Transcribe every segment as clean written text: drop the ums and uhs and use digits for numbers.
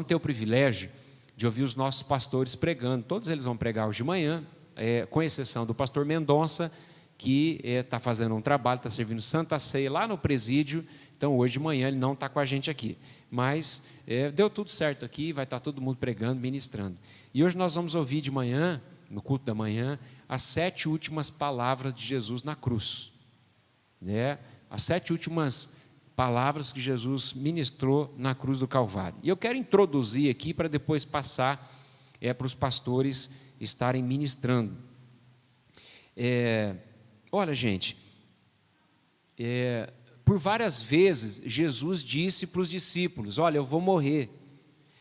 vamos ter o privilégio de ouvir os nossos pastores pregando. Todos eles vão pregar hoje de manhã, com exceção do pastor Mendonça, que está fazendo um trabalho, está servindo Santa Ceia lá no presídio. Então, hoje de manhã ele não está com a gente aqui. Mas deu tudo certo aqui, vai estar todo mundo pregando, ministrando. E hoje nós vamos ouvir de manhã, no culto da manhã, as 7 últimas palavras de Jesus na cruz. As 7 últimas palavras que Jesus ministrou na cruz do Calvário. E eu quero introduzir aqui para depois passar para os pastores estarem ministrando. Olha, gente, por várias vezes Jesus disse para os discípulos: olha, eu vou morrer,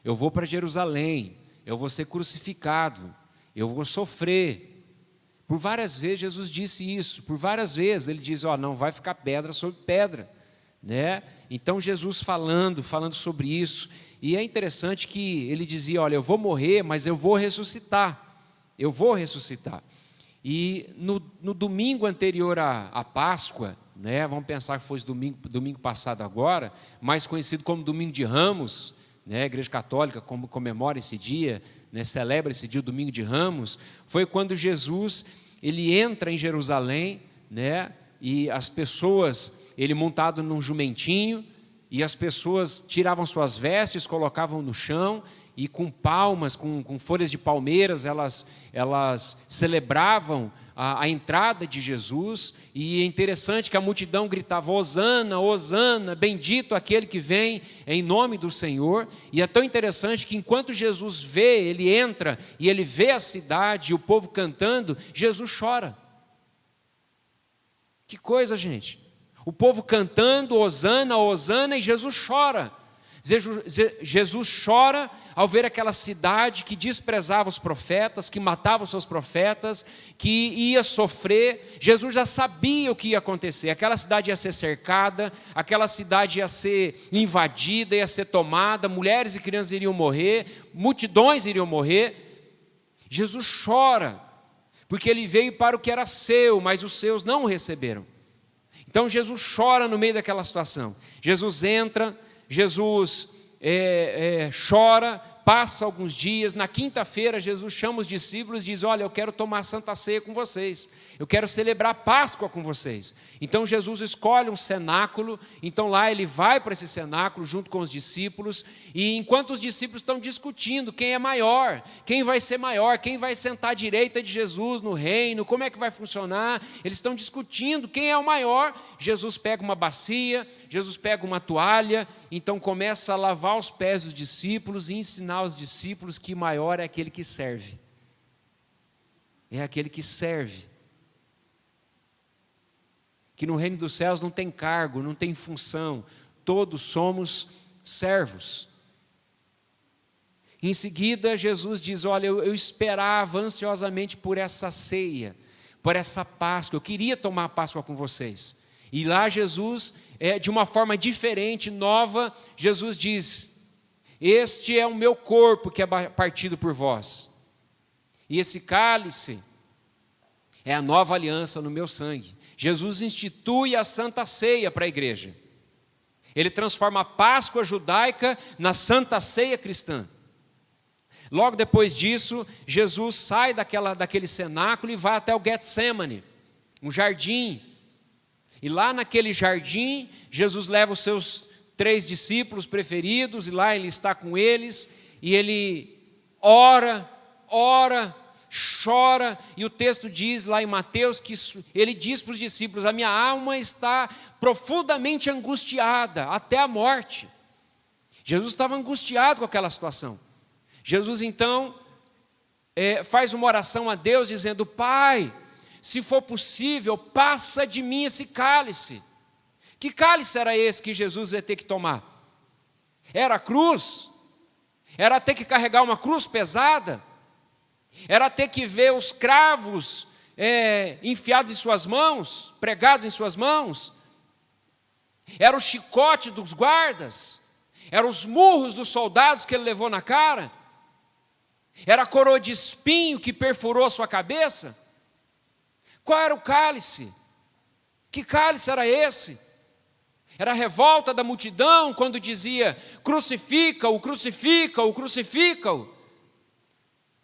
eu vou para Jerusalém, eu vou ser crucificado, eu vou sofrer. Por várias vezes Jesus disse isso, por várias vezes ele diz: ó, não vai ficar pedra sobre pedra, Então Jesus falando sobre isso, e é interessante que ele dizia: olha, eu vou morrer, mas eu vou ressuscitar, E no domingo anterior à Páscoa, vamos pensar que foi domingo passado agora, mais conhecido como Domingo de Ramos, a Igreja Católica comemora esse dia, celebra esse dia, o Domingo de Ramos, foi quando Jesus ele entra em Jerusalém, e as pessoas, ele montado num jumentinho, e as pessoas tiravam suas vestes, colocavam no chão, e com palmas, com folhas de palmeiras, elas celebravam a entrada de Jesus. E é interessante que a multidão gritava: Hosana, Hosana, bendito aquele que vem em nome do Senhor. E é tão interessante que enquanto Jesus ele entra e ele vê a cidade e o povo cantando, Jesus chora. Que coisa, gente! O povo cantando Hosana, Hosana, e Jesus chora. Jesus chora ao ver aquela cidade que desprezava os profetas, que matava os seus profetas, que ia sofrer. Jesus já sabia o que ia acontecer. Aquela cidade ia ser cercada, aquela cidade ia ser invadida, ia ser tomada, mulheres e crianças iriam morrer, multidões iriam morrer. Jesus chora, porque ele veio para o que era seu, mas os seus não o receberam. Então Jesus chora no meio daquela situação. Jesus entra, Jesus chora, passa alguns dias. Na quinta-feira Jesus chama os discípulos e diz: olha, eu quero tomar a Santa Ceia com vocês, eu quero celebrar a Páscoa com vocês. Então Jesus escolhe um cenáculo, então lá ele vai para esse cenáculo junto com os discípulos, e enquanto os discípulos estão discutindo quem é maior, quem vai ser maior, quem vai sentar à direita de Jesus no reino, como é que vai funcionar, eles estão discutindo quem é o maior. Jesus pega uma bacia, Jesus pega uma toalha, então começa a lavar os pés dos discípulos e ensinar aos discípulos que maior é aquele que serve. É aquele que serve. Que no reino dos céus não tem cargo, não tem função, todos somos servos. Em seguida, Jesus diz: olha, eu esperava ansiosamente por essa ceia, por essa Páscoa, eu queria tomar a Páscoa com vocês. E lá Jesus, de uma forma diferente, nova, Jesus diz: este é o meu corpo que é partido por vós. E esse cálice é a nova aliança no meu sangue. Jesus institui a Santa Ceia para a igreja. Ele transforma a Páscoa judaica na Santa Ceia cristã. Logo depois disso, Jesus sai daquele cenáculo e vai até o Getsemane, um jardim. E lá naquele jardim, Jesus leva os seus 3 discípulos preferidos, e lá ele está com eles, e ele ora, chora, e o texto diz lá em Mateus que ele diz para os discípulos: a minha alma está profundamente angustiada até a morte. Jesus estava angustiado com aquela situação. Jesus então faz uma oração a Deus dizendo: Pai, se for possível, passa de mim esse cálice. Que cálice era esse que Jesus ia ter que tomar? Era a cruz? Era ter que carregar uma cruz pesada? Era ter que ver os cravos enfiados em suas mãos, pregados em suas mãos? Era o chicote dos guardas? Eram os murros dos soldados que ele levou na cara? Era a coroa de espinho que perfurou sua cabeça? Qual era o cálice? Que cálice era esse? Era a revolta da multidão quando dizia: crucifica-o, crucifica-o, crucifica-o.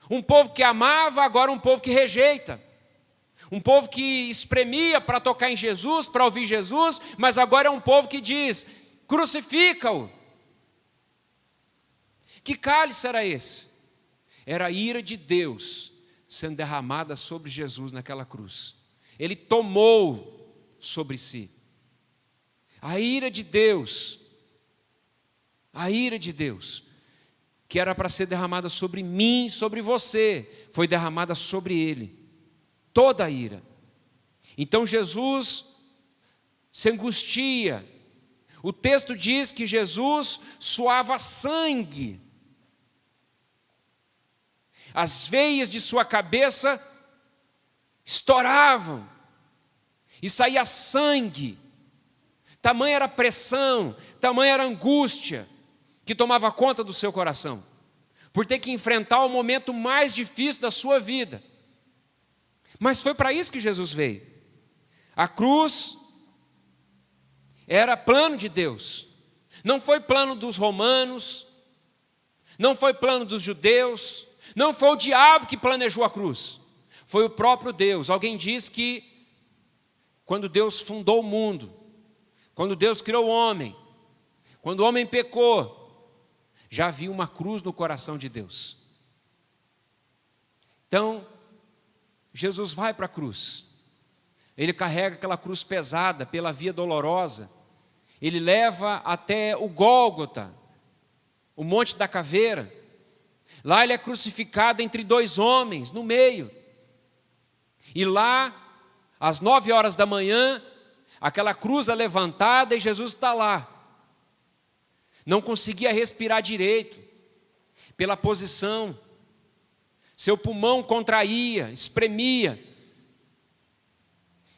Um povo que amava, agora um povo que rejeita. Um povo que espremia para tocar em Jesus, para ouvir Jesus, mas agora é um povo que diz: crucifica-o. Que cálice era esse? Era a ira de Deus sendo derramada sobre Jesus naquela cruz. Ele tomou sobre si. A ira de Deus, que era para ser derramada sobre mim, sobre você, foi derramada sobre ele. Toda a ira. Então Jesus se angustia. O texto diz que Jesus suava sangue. As veias de sua cabeça estouravam e saía sangue. Tamanha era a pressão, tamanha era a angústia que tomava conta do seu coração, por ter que enfrentar o momento mais difícil da sua vida. Mas foi para isso que Jesus veio. A cruz era plano de Deus. Não foi plano dos romanos, não foi plano dos judeus, não foi o diabo que planejou a cruz. Foi o próprio Deus. Alguém diz que quando Deus fundou o mundo, quando Deus criou o homem, quando o homem pecou, já havia uma cruz no coração de Deus. Então, Jesus vai para a cruz. Ele carrega aquela cruz pesada pela via dolorosa. Ele leva até o Gólgota, o Monte da Caveira. Lá ele é crucificado entre dois homens, no meio. E lá, às 9 horas da manhã, aquela cruz é levantada e Jesus está lá. Não conseguia respirar direito, pela posição. Seu pulmão contraía, espremia.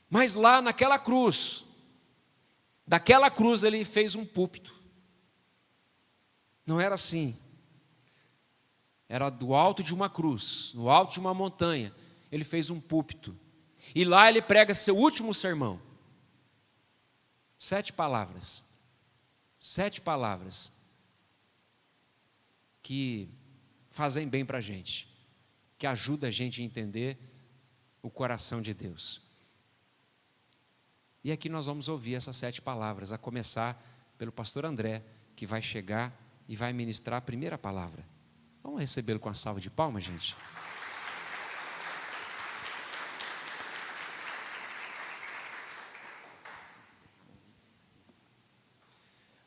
Mas lá naquela cruz, daquela cruz ele fez um púlpito. Não era assim. Era do alto de uma cruz, no alto de uma montanha, ele fez um púlpito. E lá ele prega seu último sermão. 7 palavras. 7 palavras que fazem bem para a gente, que ajudam a gente a entender o coração de Deus. E aqui nós vamos ouvir essas 7 palavras, a começar pelo pastor André, que vai chegar e vai ministrar a primeira palavra. Vamos recebê-lo com a salva de palmas, gente?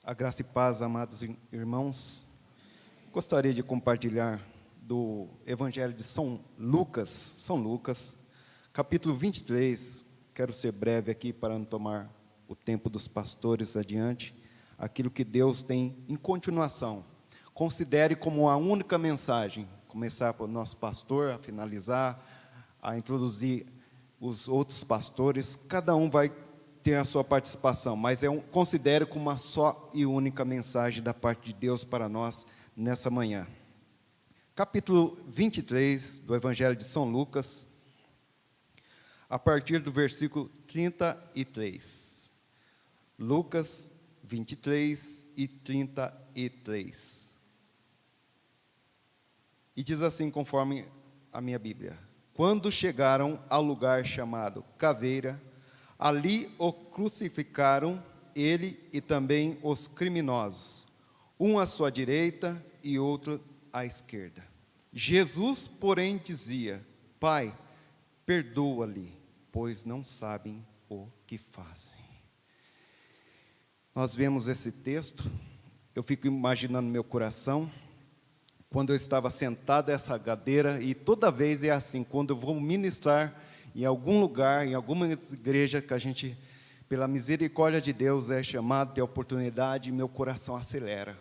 A graça e paz, amados irmãos. Gostaria de compartilhar do Evangelho de São Lucas, capítulo 23. Quero ser breve aqui para não tomar o tempo dos pastores adiante. Aquilo que Deus tem em continuação. Considere como a única mensagem. Começar pelo nosso pastor, a finalizar, a introduzir os outros pastores. Cada um vai ter a sua participação, mas considere como uma só e única mensagem da parte de Deus para nós nessa manhã. Capítulo 23 do Evangelho de São Lucas, a partir do versículo 33. Lucas 23 e 33. E diz assim, conforme a minha Bíblia: quando chegaram ao lugar chamado Caveira, ali o crucificaram, ele e também os criminosos, um à sua direita e outro à esquerda. Jesus, porém, dizia: Pai, perdoa-lhe, pois não sabem o que fazem. Nós vemos esse texto, eu fico imaginando no meu coração, quando eu estava sentado nessa cadeira, e toda vez é assim, quando eu vou ministrar em algum lugar, em alguma igreja que a gente, pela misericórdia de Deus, é chamado, tem oportunidade, meu coração acelera.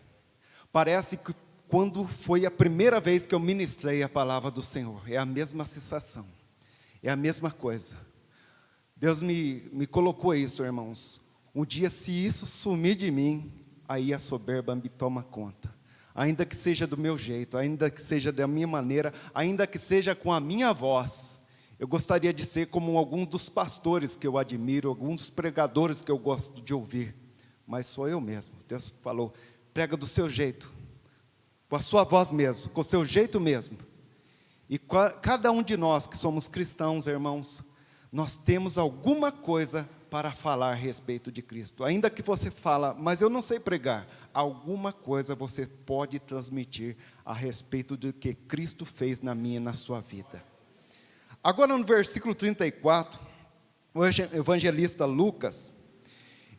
Parece que quando foi a primeira vez que eu ministrei a palavra do Senhor, é a mesma sensação, é a mesma coisa. Deus me colocou isso, irmãos. Um dia, se isso sumir de mim, aí a soberba me toma conta. Ainda que seja do meu jeito, ainda que seja da minha maneira, ainda que seja com a minha voz, eu gostaria de ser como algum dos pastores que eu admiro, alguns dos pregadores que eu gosto de ouvir. mas sou eu mesmo. Deus falou, prega do seu jeito, com a sua voz mesmo, com o seu jeito mesmo. E cada um de nós que somos cristãos, irmãos, nós temos alguma coisa para falar a respeito de Cristo. Ainda que você fala, mas eu não sei pregar, alguma coisa você pode transmitir a respeito do que Cristo fez na minha e na sua vida. Agora no versículo 34, o evangelista Lucas,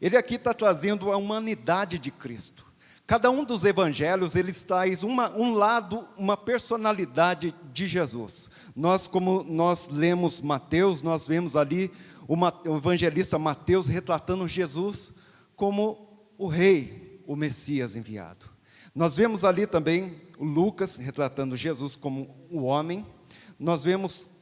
ele aqui está trazendo a humanidade de Cristo. Cada um dos evangelhos, eles traz um lado, uma personalidade de Jesus. Como nós lemos Mateus, nós vemos ali o evangelista Mateus retratando Jesus como o rei, o Messias enviado. Nós vemos ali também o Lucas retratando Jesus como o homem. Nós vemos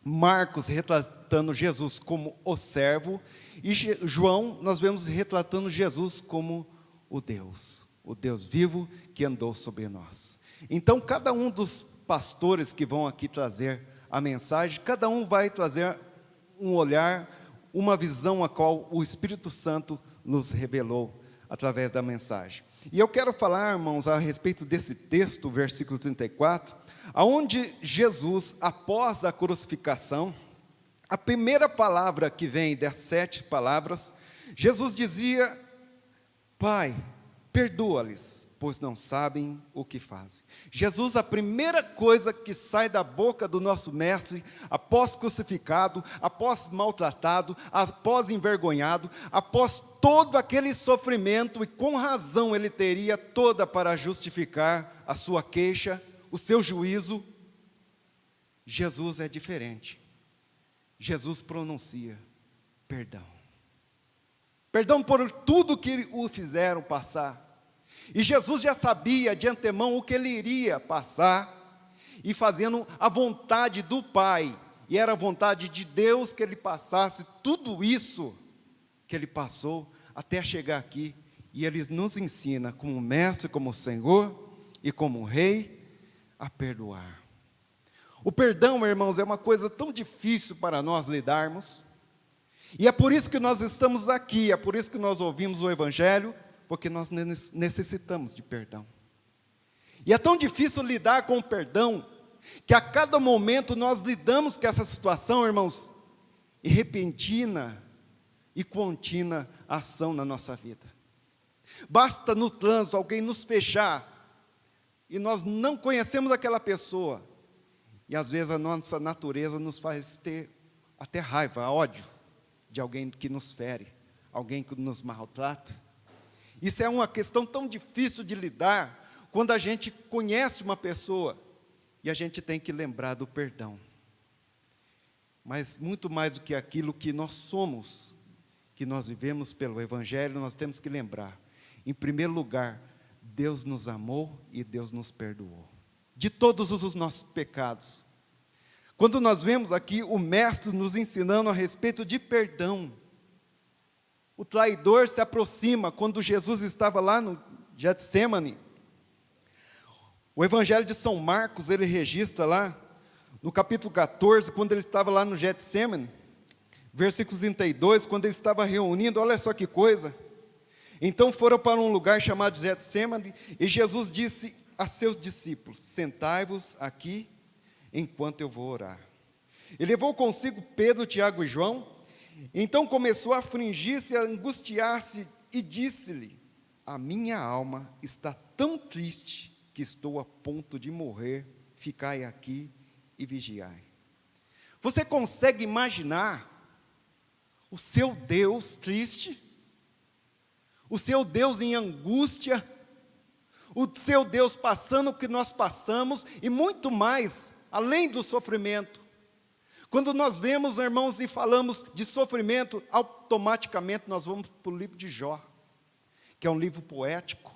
Marcos retratando Jesus como o servo. E João, nós vemos retratando Jesus como o Deus vivo que andou sobre nós. Então, cada um dos pastores que vão aqui trazer a mensagem, cada um vai trazer um olhar, uma visão a qual o Espírito Santo nos revelou através da mensagem. E eu quero falar, irmãos, a respeito desse texto, versículo 34, aonde Jesus, após a crucificação, a primeira palavra que vem das 7 palavras, Jesus dizia, Pai, perdoa-lhes, pois não sabem o que fazem. Jesus, a primeira coisa que sai da boca do nosso mestre, após crucificado, após maltratado, após envergonhado, após todo aquele sofrimento, e com razão ele teria toda para justificar a sua queixa, o seu juízo, Jesus é diferente. Jesus pronuncia perdão. Perdão por tudo que o fizeram passar. E Jesus já sabia de antemão o que ele iria passar, e fazendo a vontade do Pai, e era a vontade de Deus que ele passasse tudo isso que ele passou, até chegar aqui, e ele nos ensina como mestre, como Senhor, e como Rei, a perdoar. O perdão, irmãos, é uma coisa tão difícil para nós lidarmos, e é por isso que nós estamos aqui, é por isso que nós ouvimos o Evangelho, porque nós necessitamos de perdão. E é tão difícil lidar com o perdão, que a cada momento nós lidamos com essa situação, irmãos, e repentina e contínua ação na nossa vida. Basta no trânsito alguém nos fechar, e nós não conhecemos aquela pessoa, e às vezes a nossa natureza nos faz ter até raiva, ódio, de alguém que nos fere, alguém que nos maltrata. Isso é uma questão tão difícil de lidar, quando a gente conhece uma pessoa, e a gente tem que lembrar do perdão. Mas muito mais do que aquilo que nós somos, que nós vivemos pelo Evangelho, nós temos que lembrar, em primeiro lugar, Deus nos amou e Deus nos perdoou, de todos os nossos pecados. Quando nós vemos aqui o Mestre nos ensinando a respeito de perdão, o traidor se aproxima, quando Jesus estava lá no Getsêmani. O Evangelho de São Marcos, ele registra lá, no capítulo 14, quando ele estava lá no Getsêmani, versículo 32, quando ele estava reunindo, olha só que coisa. Então foram para um lugar chamado Getsêmani, e Jesus disse a seus discípulos, sentai-vos aqui, enquanto eu vou orar. Ele levou consigo Pedro, Tiago e João. Então começou a afligir-se, a angustiar-se, e disse-lhe, a minha alma está tão triste, que estou a ponto de morrer, ficai aqui e vigiai. Você consegue imaginar o seu Deus triste? O seu Deus em angústia? O seu Deus passando o que nós passamos, e muito mais, além do sofrimento. Quando nós vemos, irmãos, e falamos de sofrimento, automaticamente nós vamos para o livro de Jó, que é um livro poético.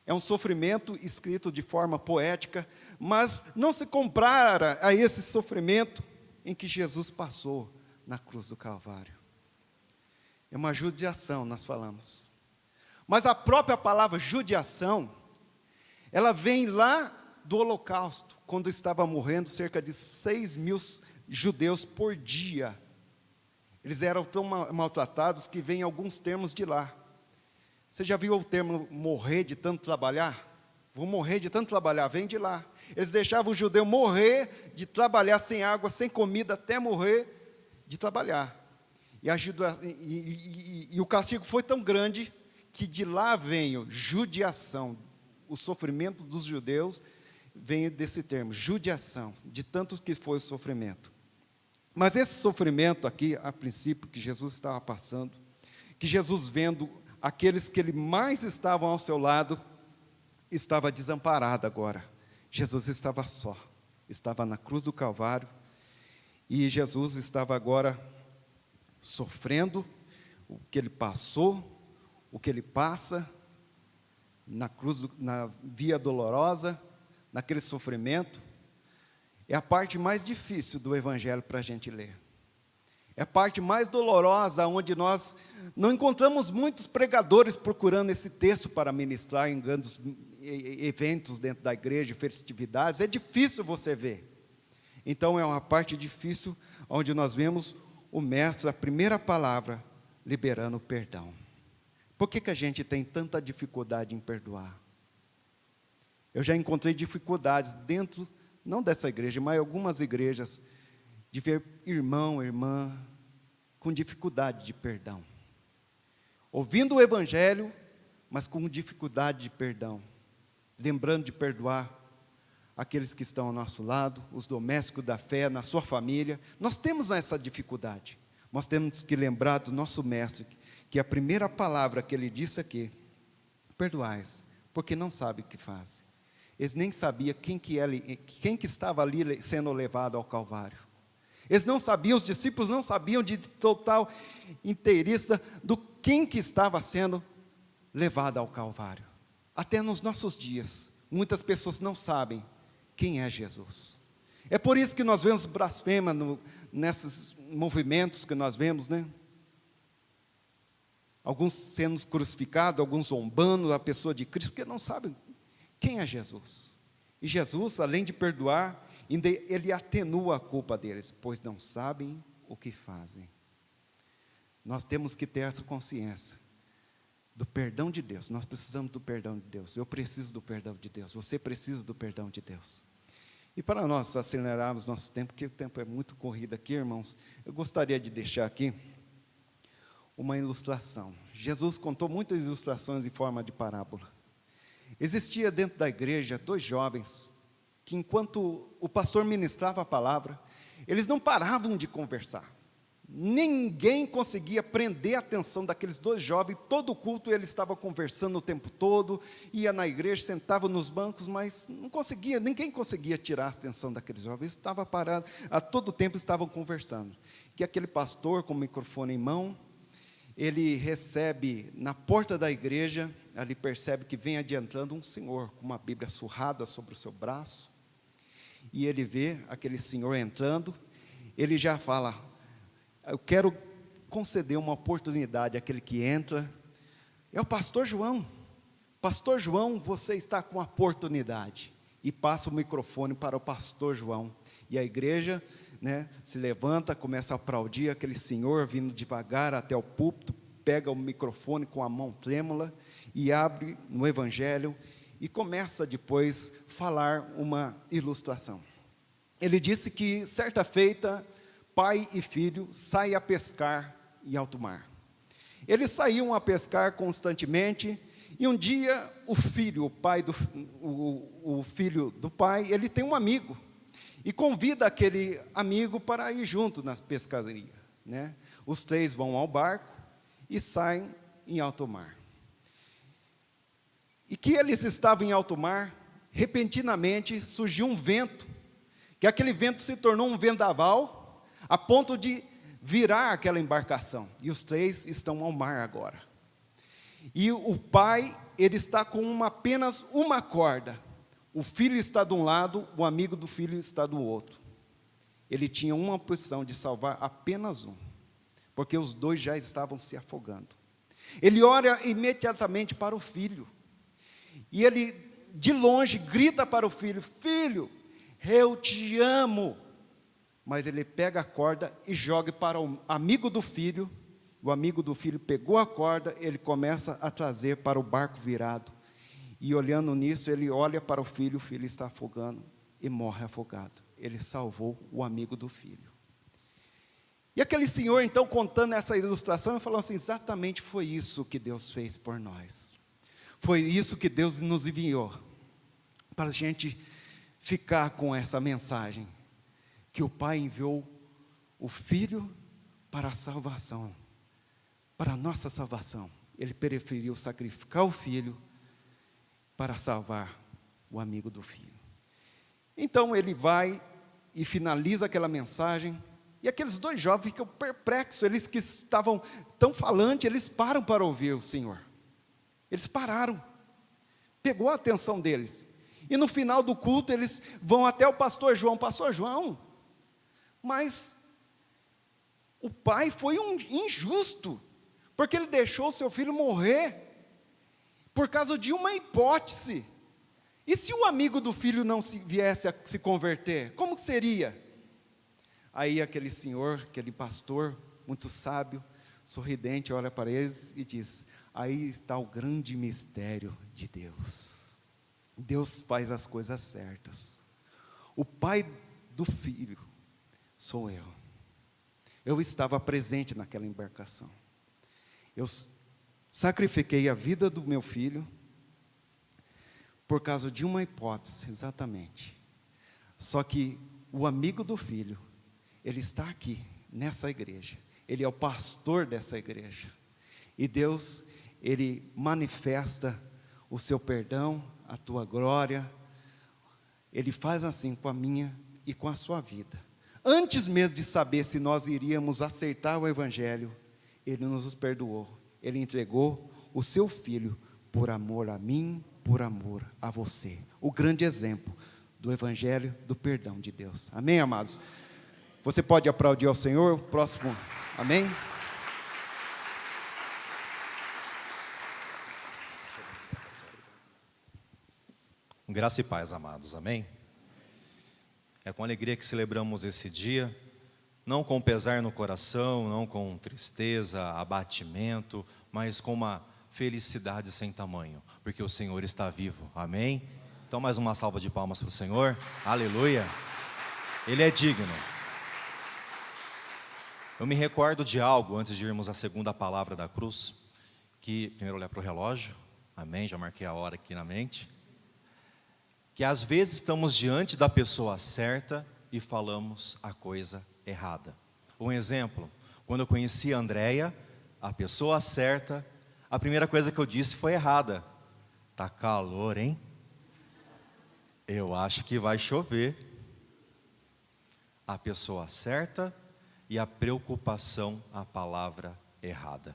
É um sofrimento escrito de forma poética, mas não se compara a esse sofrimento em que Jesus passou na cruz do Calvário. É uma judiação, nós falamos. Mas a própria palavra judiação, ela vem lá do Holocausto, quando estava morrendo cerca de 6.000 judeus por dia. Eles eram tão maltratados que vêm alguns termos de lá. Você já viu o termo morrer de tanto trabalhar? Vou morrer de tanto trabalhar, vem de lá. Eles deixavam o judeu morrer de trabalhar sem água, sem comida, até morrer de trabalhar. E o castigo foi tão grande que de lá veio judiação. O sofrimento dos judeus vem desse termo, judiação, de tanto que foi o sofrimento. Mas esse sofrimento aqui, a princípio, que Jesus estava passando, que Jesus vendo aqueles que ele mais estavam ao seu lado, estava desamparado agora. Jesus estava só, estava na cruz do Calvário, e Jesus estava agora sofrendo o que ele passou, o que ele passa, na cruz, na via dolorosa, naquele sofrimento. É a parte mais difícil do Evangelho para a gente ler. É a parte mais dolorosa, onde nós não encontramos muitos pregadores procurando esse texto para ministrar em grandes eventos dentro da igreja, festividades. É difícil você ver. Então é uma parte difícil, onde nós vemos o mestre, a primeira palavra, liberando o perdão. Por que a gente tem tanta dificuldade em perdoar? Eu já encontrei dificuldades dentro, não dessa igreja, mas algumas igrejas, de ver irmão, irmã, com dificuldade de perdão. Ouvindo o Evangelho, mas com dificuldade de perdão. Lembrando de perdoar aqueles que estão ao nosso lado, os domésticos da fé, na sua família. Nós temos essa dificuldade. Nós temos que lembrar do nosso mestre, que a primeira palavra que ele disse aqui, perdoais, porque não sabem o que fazem. Eles nem sabiam quem que estava ali sendo levado ao Calvário. Eles não sabiam, os discípulos não sabiam de total inteiriça do quem que estava sendo levado ao Calvário. Até nos nossos dias, muitas pessoas não sabem quem é Jesus. É por isso que nós vemos blasfema nesses movimentos que nós vemos, né? Alguns sendo crucificados, alguns zombando a pessoa de Cristo, porque não sabem quem é Jesus. E Jesus, além de perdoar, ele atenua a culpa deles, pois não sabem o que fazem. Nós temos que ter essa consciência do perdão de Deus. Nós precisamos do perdão de Deus. Eu preciso do perdão de Deus. Você precisa do perdão de Deus. E para nós acelerarmos nosso tempo, porque o tempo é muito corrido aqui, irmãos, eu gostaria de deixar aqui uma ilustração. Jesus contou muitas ilustrações em forma de parábola. Existia dentro da igreja 2 jovens que, enquanto o pastor ministrava a palavra, eles não paravam de conversar. Ninguém conseguia prender a atenção daqueles 2 jovens. Todo o culto ele estava conversando o tempo todo, ia na igreja, sentava nos bancos, mas ninguém conseguia tirar a atenção daqueles jovens. Estava parado, a todo tempo estavam conversando. E aquele pastor com o microfone em mão, ele recebe na porta da igreja, ali percebe que vem adiantando um senhor com uma Bíblia surrada sobre o seu braço, e ele vê aquele senhor entrando, ele já fala: eu quero conceder uma oportunidade àquele que entra. É o pastor João. Pastor João, você está com a oportunidade. E passa o microfone para o pastor João. E a igreja, se levanta, começa a aplaudir aquele senhor vindo devagar até o púlpito, pega o microfone com a mão trêmula e abre no Evangelho e começa depois a falar uma ilustração. Ele disse que certa feita, pai e filho saem a pescar em alto mar. Eles saíam a pescar constantemente, e um dia o filho do pai, ele tem um amigo, e convida aquele amigo para ir junto na pescaria, Os 3 vão ao barco e saem em alto mar. E que eles estavam em alto mar, repentinamente surgiu um vento, que aquele vento se tornou um vendaval, a ponto de virar aquela embarcação. E os 3 estão ao mar agora. E o pai, ele está com apenas uma corda. O filho está de um lado, o amigo do filho está do outro. Ele tinha uma posição de salvar apenas um, porque os 2 já estavam se afogando. Ele olha imediatamente para o filho, e ele, de longe, grita para o filho: filho, eu te amo. Mas ele pega a corda e joga para o amigo do filho, o amigo do filho pegou a corda, ele começa a trazer para o barco virado. E olhando nisso, ele olha para o filho está afogando e morre afogado. Ele salvou o amigo do filho. E aquele senhor, então, contando essa ilustração, ele falou assim: exatamente foi isso que Deus fez por nós. Foi isso que Deus nos enviou, para a gente ficar com essa mensagem, que o Pai enviou o Filho para a salvação, para a nossa salvação. Ele preferiu sacrificar o Filho para salvar o amigo do Filho. Então ele vai e finaliza aquela mensagem, e aqueles dois jovens ficam perplexos, eles que estavam tão falantes, eles param para ouvir o Senhor. Eles pararam, pegou a atenção deles. E no final do culto eles vão até o pastor João: pastor João, mas o pai foi um injusto, porque ele deixou o seu filho morrer por causa de uma hipótese. E se o amigo do filho não viesse a se converter, como que seria? Aí aquele senhor, aquele pastor, muito sábio, sorridente, olha para eles e diz: aí está o grande mistério de Deus. Deus faz as coisas certas. O pai do filho sou eu. Eu estava presente naquela embarcação. Eu sacrifiquei a vida do meu filho por causa de uma hipótese, exatamente. Só que o amigo do filho, ele está aqui, nessa igreja. Ele é o pastor dessa igreja. E Deus, Ele manifesta o seu perdão, a tua glória. Ele faz assim com a minha e com a sua vida. Antes mesmo de saber se nós iríamos aceitar o Evangelho, Ele nos perdoou. Ele entregou o seu Filho por amor a mim, por amor a você. O grande exemplo do Evangelho, do perdão de Deus. Amém, amados? Você pode aplaudir ao Senhor. Próximo, amém? Graça e paz, amados, amém? É com alegria que celebramos esse dia, não com pesar no coração, não com tristeza, abatimento, mas com uma felicidade sem tamanho, porque o Senhor está vivo, amém? Então mais uma salva de palmas para o Senhor, aleluia, Ele é digno. Eu me recordo de algo, antes de irmos à segunda palavra da cruz, que, primeiro olhar para o relógio, amém, já marquei a hora aqui na mente, que às vezes estamos diante da pessoa certa e falamos a coisa errada. Um exemplo, quando eu conheci a Andréia, a pessoa certa, a primeira coisa que eu disse foi errada. Tá calor, hein? Eu acho que vai chover. A pessoa certa e a preocupação, a palavra errada.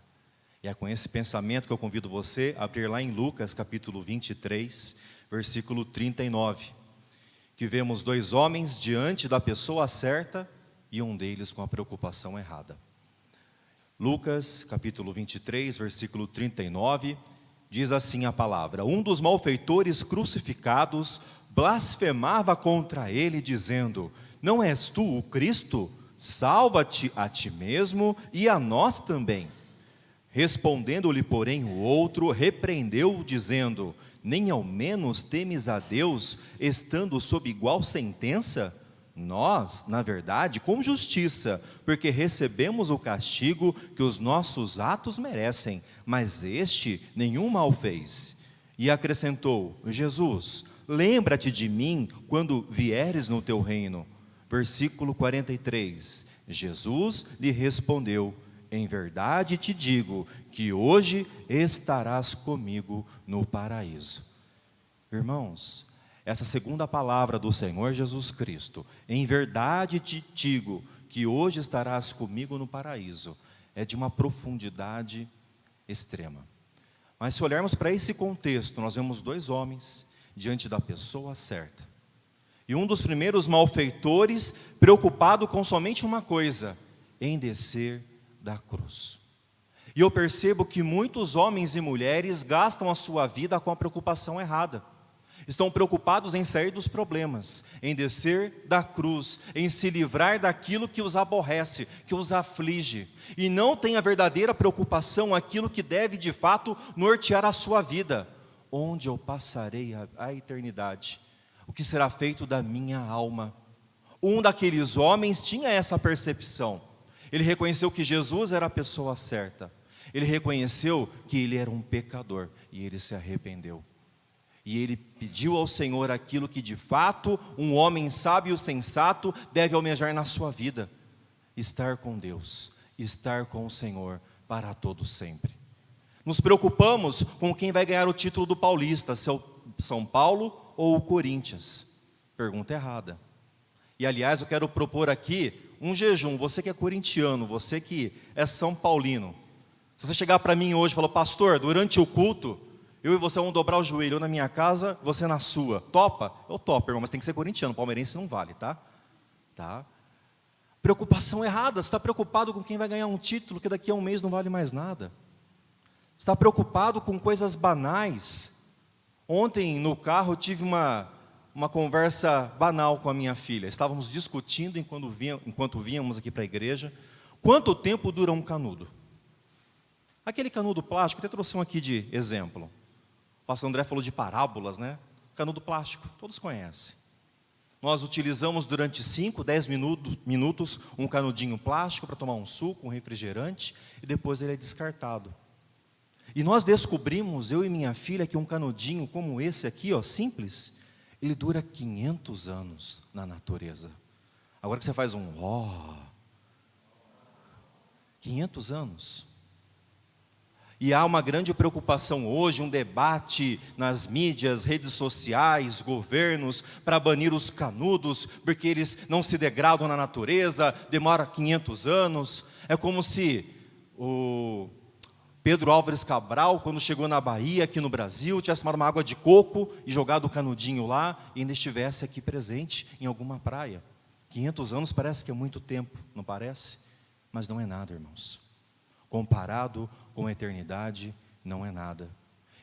E é com esse pensamento que eu convido você a abrir lá em Lucas capítulo 23, versículo 39, que vemos dois homens diante da pessoa certa e um deles com a preocupação errada. Lucas capítulo 23, versículo 39, diz assim a palavra: um dos malfeitores crucificados blasfemava contra ele, dizendo: não és tu o Cristo? Salva-te a ti mesmo e a nós também. Respondendo-lhe, porém, o outro repreendeu-o, dizendo: nem ao menos temes a Deus, estando sob igual sentença? Nós, na verdade, com justiça, porque recebemos o castigo que os nossos atos merecem, mas este nenhum mal fez. E acrescentou: Jesus, lembra-te de mim quando vieres no teu reino. Versículo 43, Jesus lhe respondeu: em verdade te digo que hoje estarás comigo no paraíso. Irmãos, essa segunda palavra do Senhor Jesus Cristo, em verdade te digo que hoje estarás comigo no paraíso, é de uma profundidade extrema. Mas se olharmos para esse contexto, nós vemos dois homens diante da pessoa certa. E um dos primeiros malfeitores preocupado com somente uma coisa: em descer da cruz. E eu percebo que muitos homens e mulheres gastam a sua vida com a preocupação errada. Estão preocupados em sair dos problemas, em descer da cruz, em se livrar daquilo que os aborrece, que os aflige. E não têm a verdadeira preocupação, aquilo que deve de fato nortear a sua vida. Onde eu passarei a eternidade? O que será feito da minha alma? Um daqueles homens tinha essa percepção. Ele reconheceu que Jesus era a pessoa certa. Ele reconheceu que ele era um pecador e ele se arrependeu. E ele pediu ao Senhor aquilo que de fato um homem sábio e sensato deve almejar na sua vida: estar com Deus, estar com o Senhor para todo sempre. Nos preocupamos com quem vai ganhar o título do Paulista, se é o São Paulo ou o Corinthians. Pergunta errada. E aliás, eu quero propor aqui um jejum. Você que é corintiano, você que é São Paulino, se você chegar para mim hoje e falar: pastor, durante o culto, eu e você vamos dobrar o joelho, eu na minha casa, você na sua. Topa? Eu topo, irmão, mas tem que ser corintiano, palmeirense não vale, tá? Tá? Preocupação errada. Você está preocupado com quem vai ganhar um título que daqui a um mês não vale mais nada. Você está preocupado com coisas banais. Ontem no carro eu tive uma conversa banal com a minha filha. Estávamos discutindo enquanto vínhamos aqui para a igreja. Quanto tempo dura um canudo? Aquele canudo plástico, até trouxe um aqui de exemplo. O pastor André falou de parábolas, né? Canudo plástico, todos conhecem. Nós utilizamos durante 5, 10 minutos um canudinho plástico para tomar um suco, um refrigerante, e depois ele é descartado. E nós descobrimos, eu e minha filha, que um canudinho como esse aqui, ó, simples, ele dura 500 anos na natureza. Agora que você faz 500 anos. E há uma grande preocupação hoje, um debate nas mídias, redes sociais, governos, para banir os canudos, porque eles não se degradam na natureza, demora 500 anos. É como se o Pedro Álvares Cabral, quando chegou na Bahia, aqui no Brasil, tivesse tomado uma água de coco e jogado o canudinho lá, e ainda estivesse aqui presente em alguma praia. 500 anos parece que é muito tempo, não parece? Mas não é nada, irmãos. Comparado com a eternidade, não é nada.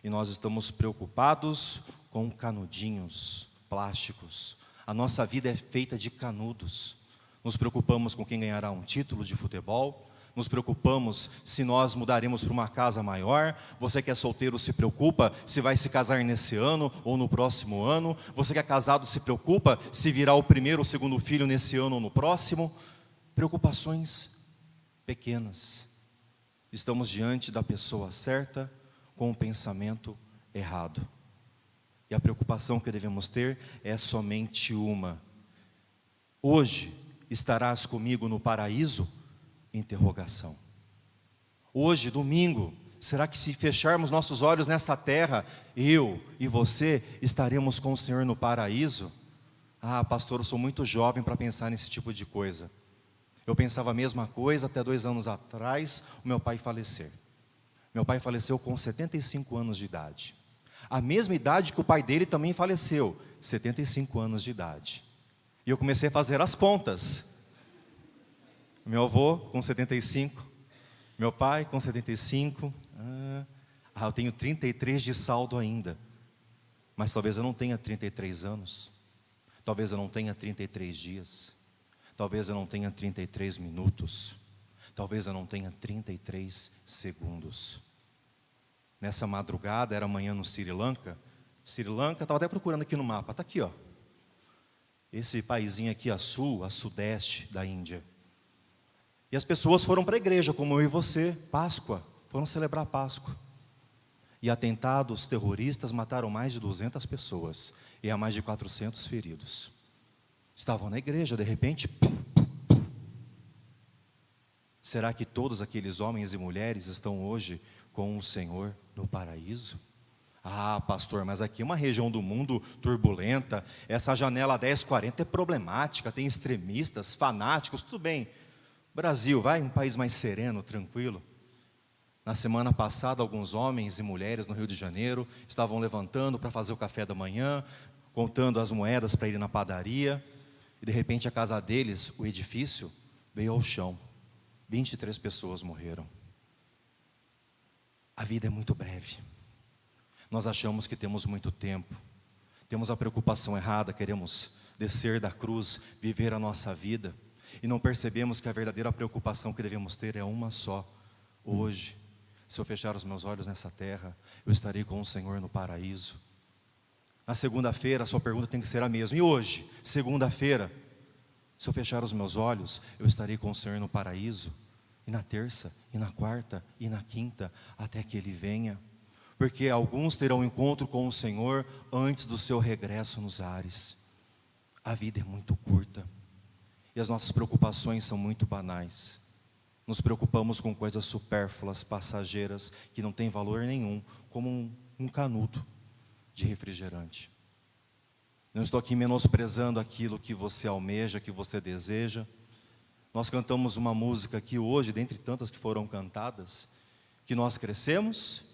E nós estamos preocupados com canudinhos plásticos. A nossa vida é feita de canudos. Nos preocupamos com quem ganhará um título de futebol. Nos preocupamos se nós mudaremos para uma casa maior. Você que é solteiro se preocupa se vai se casar nesse ano ou no próximo ano. Você que é casado se preocupa se virá o primeiro ou segundo filho nesse ano ou no próximo. Preocupações pequenas. Estamos diante da pessoa certa com o pensamento errado. E a preocupação que devemos ter é somente uma: hoje estarás comigo no paraíso? Interrogação. Hoje, domingo, será que se fecharmos nossos olhos nessa terra, eu e você estaremos com o Senhor no paraíso? Ah, pastor, eu sou muito jovem para pensar nesse tipo de coisa. Eu pensava a mesma coisa até 2 anos atrás, o meu pai falecer. Meu pai faleceu com 75 anos de idade. A mesma idade que o pai dele também faleceu, 75 anos de idade. E eu comecei a fazer as contas. Meu avô com 75, meu pai com 75. Eu tenho 33 de saldo ainda. Mas talvez eu não tenha 33 anos. Talvez eu não tenha 33 dias. Talvez eu não tenha 33 minutos. Talvez eu não tenha 33 segundos. Nessa madrugada, era manhã no Sri Lanka. Sri Lanka, estava até procurando aqui no mapa. Está aqui, ó. Esse paizinho aqui a sul, a sudeste da Índia. E as pessoas foram para a igreja, como eu e você, Páscoa. Foram celebrar Páscoa. E atentados terroristas mataram mais de 200 pessoas. E há mais de 400 feridos. Estavam na igreja, de repente, será que todos aqueles homens e mulheres estão hoje com o Senhor no paraíso? Ah, pastor, mas aqui é uma região do mundo turbulenta, essa janela 1040 é problemática, tem extremistas, fanáticos, tudo bem. Brasil, vai, um país mais sereno, tranquilo. Na semana passada, alguns homens e mulheres no Rio de Janeiro estavam levantando para fazer o café da manhã, contando as moedas para ir na padaria. E de repente a casa deles, o edifício, veio ao chão. 23 pessoas morreram. A vida é muito breve. Nós achamos que temos muito tempo. Temos a preocupação errada, queremos descer da cruz, viver a nossa vida, e não percebemos que a verdadeira preocupação que devemos ter é uma só. Hoje, se eu fechar os meus olhos nessa terra, eu estarei com o Senhor no paraíso. Na segunda-feira, a sua pergunta tem que ser a mesma. E hoje, segunda-feira, se eu fechar os meus olhos, eu estarei com o Senhor no paraíso. E na terça, e na quarta, e na quinta, até que Ele venha. Porque alguns terão encontro com o Senhor antes do seu regresso nos ares. A vida é muito curta. E as nossas preocupações são muito banais. Nos preocupamos com coisas supérfluas, passageiras, que não têm valor nenhum, como um canudo de refrigerante. Não estou aqui menosprezando aquilo que você almeja, que você deseja. Nós cantamos uma música aqui hoje, dentre tantas que foram cantadas, que nós crescemos,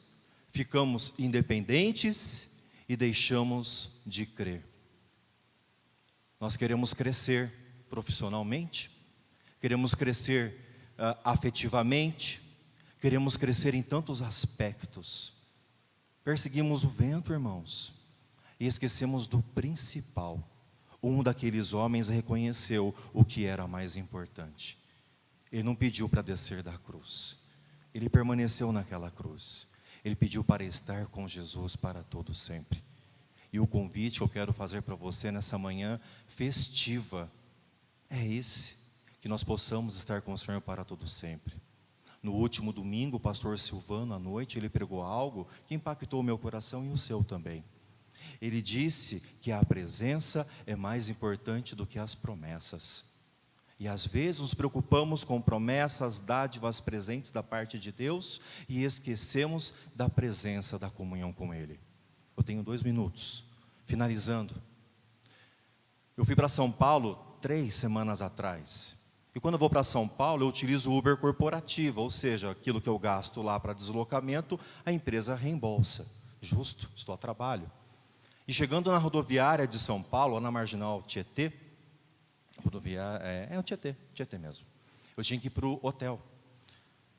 ficamos independentes e deixamos de crer. Nós queremos crescer profissionalmente, queremos crescer afetivamente, queremos crescer em tantos aspectos. Perseguimos o vento, irmãos, e esquecemos do principal. Um daqueles homens reconheceu o que era mais importante. Ele não pediu para descer da cruz, ele permaneceu naquela cruz. Ele pediu para estar com Jesus para todo sempre. E o convite que eu quero fazer para você nessa manhã festiva é esse: que nós possamos estar com o Senhor para todo sempre. No último domingo, o pastor Silvano, à noite, ele pregou algo que impactou o meu coração e o seu também. Ele disse que a presença é mais importante do que as promessas. E às vezes nos preocupamos com promessas, dádivas, presentes da parte de Deus e esquecemos da presença, da comunhão com Ele. Eu tenho 2 minutos, finalizando. Eu fui para São Paulo 3 semanas atrás. E quando eu vou para São Paulo, eu utilizo o Uber corporativo, ou seja, aquilo que eu gasto lá para deslocamento, a empresa reembolsa. Justo, estou a trabalho. E chegando na rodoviária de São Paulo, na Marginal Tietê, rodoviária, é o Tietê mesmo. Eu tinha que ir para o hotel.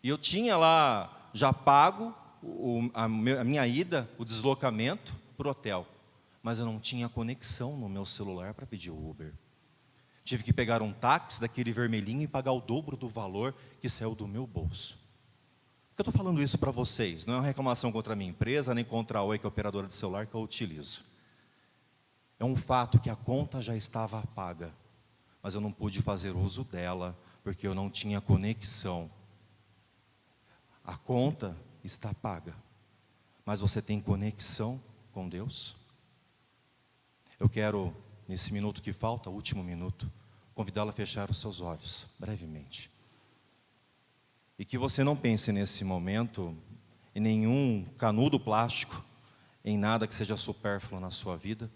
E eu tinha lá já pago a minha ida, o deslocamento para o hotel. Mas eu não tinha conexão no meu celular para pedir o Uber. Tive que pegar um táxi daquele vermelhinho e pagar o dobro do valor que saiu do meu bolso. Por que eu estou falando isso para vocês? Não é uma reclamação contra a minha empresa, nem contra a Oi, que é a operadora de celular que eu utilizo. É um fato que a conta já estava paga, mas eu não pude fazer uso dela, porque eu não tinha conexão. A conta está paga, mas você tem conexão com Deus? Eu quero, nesse minuto que falta, o último minuto, convidá-la a fechar os seus olhos, brevemente. E que você não pense nesse momento em nenhum canudo plástico, em nada que seja supérfluo na sua vida,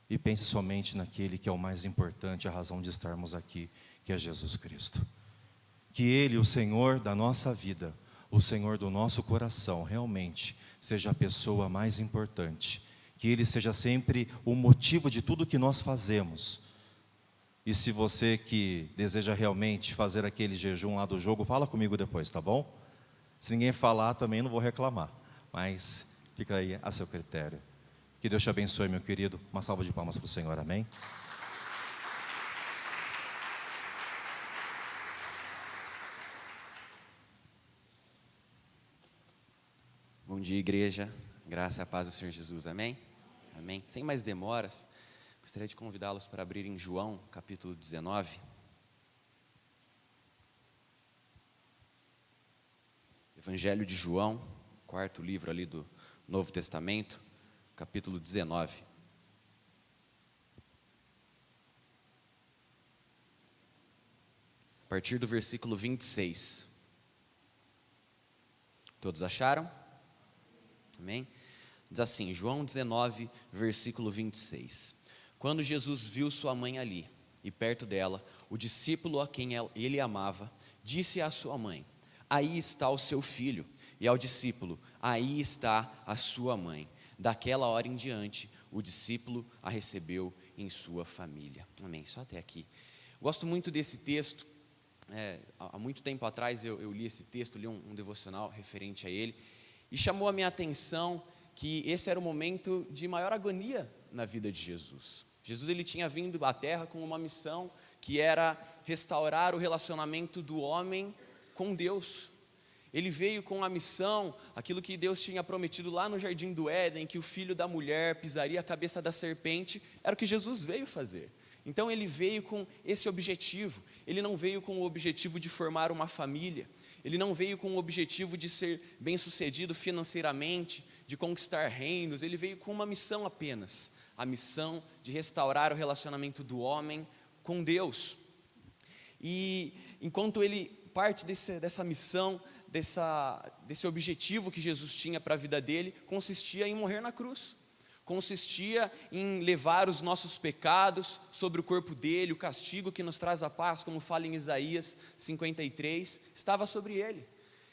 e pense somente naquele que é o mais importante, a razão de estarmos aqui, que é Jesus Cristo. Que Ele, o Senhor da nossa vida, o Senhor do nosso coração, realmente seja a pessoa mais importante. Que Ele seja sempre o motivo de tudo que nós fazemos. E se você que deseja realmente fazer aquele jejum lá do jogo, fala comigo depois, tá bom? Se ninguém falar, também não vou reclamar, mas fica aí a seu critério. Que Deus te abençoe, meu querido. Uma salva de palmas para o Senhor, amém? Bom dia, igreja. Graça e a paz do Senhor Jesus, amém? Amém. Sem mais demoras, gostaria de convidá-los para abrirem João, capítulo 19. Evangelho de João, 4º livro ali do Novo Testamento, capítulo 19. A partir do versículo 26. Todos acharam? Amém? Diz assim, João 19, versículo 26. Quando Jesus viu sua mãe ali, e perto dela, o discípulo a quem ele amava, disse à sua mãe: aí está o seu filho. E ao discípulo: aí está a sua mãe. Daquela hora em diante, o discípulo a recebeu em sua família. Amém, só até aqui. Gosto muito desse texto. Há muito tempo atrás eu li esse texto, li um devocional referente a ele, e chamou a minha atenção que esse era o momento de maior agonia na vida de Jesus. Jesus ele tinha vindo à terra com uma missão que era restaurar o relacionamento do homem com Deus. Ele veio com a missão, aquilo que Deus tinha prometido lá no Jardim do Éden, que o filho da mulher pisaria a cabeça da serpente, era o que Jesus veio fazer. Então ele veio com esse objetivo. Ele não veio com o objetivo de formar uma família. Ele não veio com o objetivo de ser bem-sucedido financeiramente, de conquistar reinos. Ele veio com uma missão apenas, a missão de restaurar o relacionamento do homem com Deus. E enquanto ele parte dessa missão, desse objetivo que Jesus tinha para a vida dele, consistia em morrer na cruz. Consistia em levar os nossos pecados sobre o corpo dele, o castigo que nos traz a paz, como fala em Isaías 53, estava sobre ele.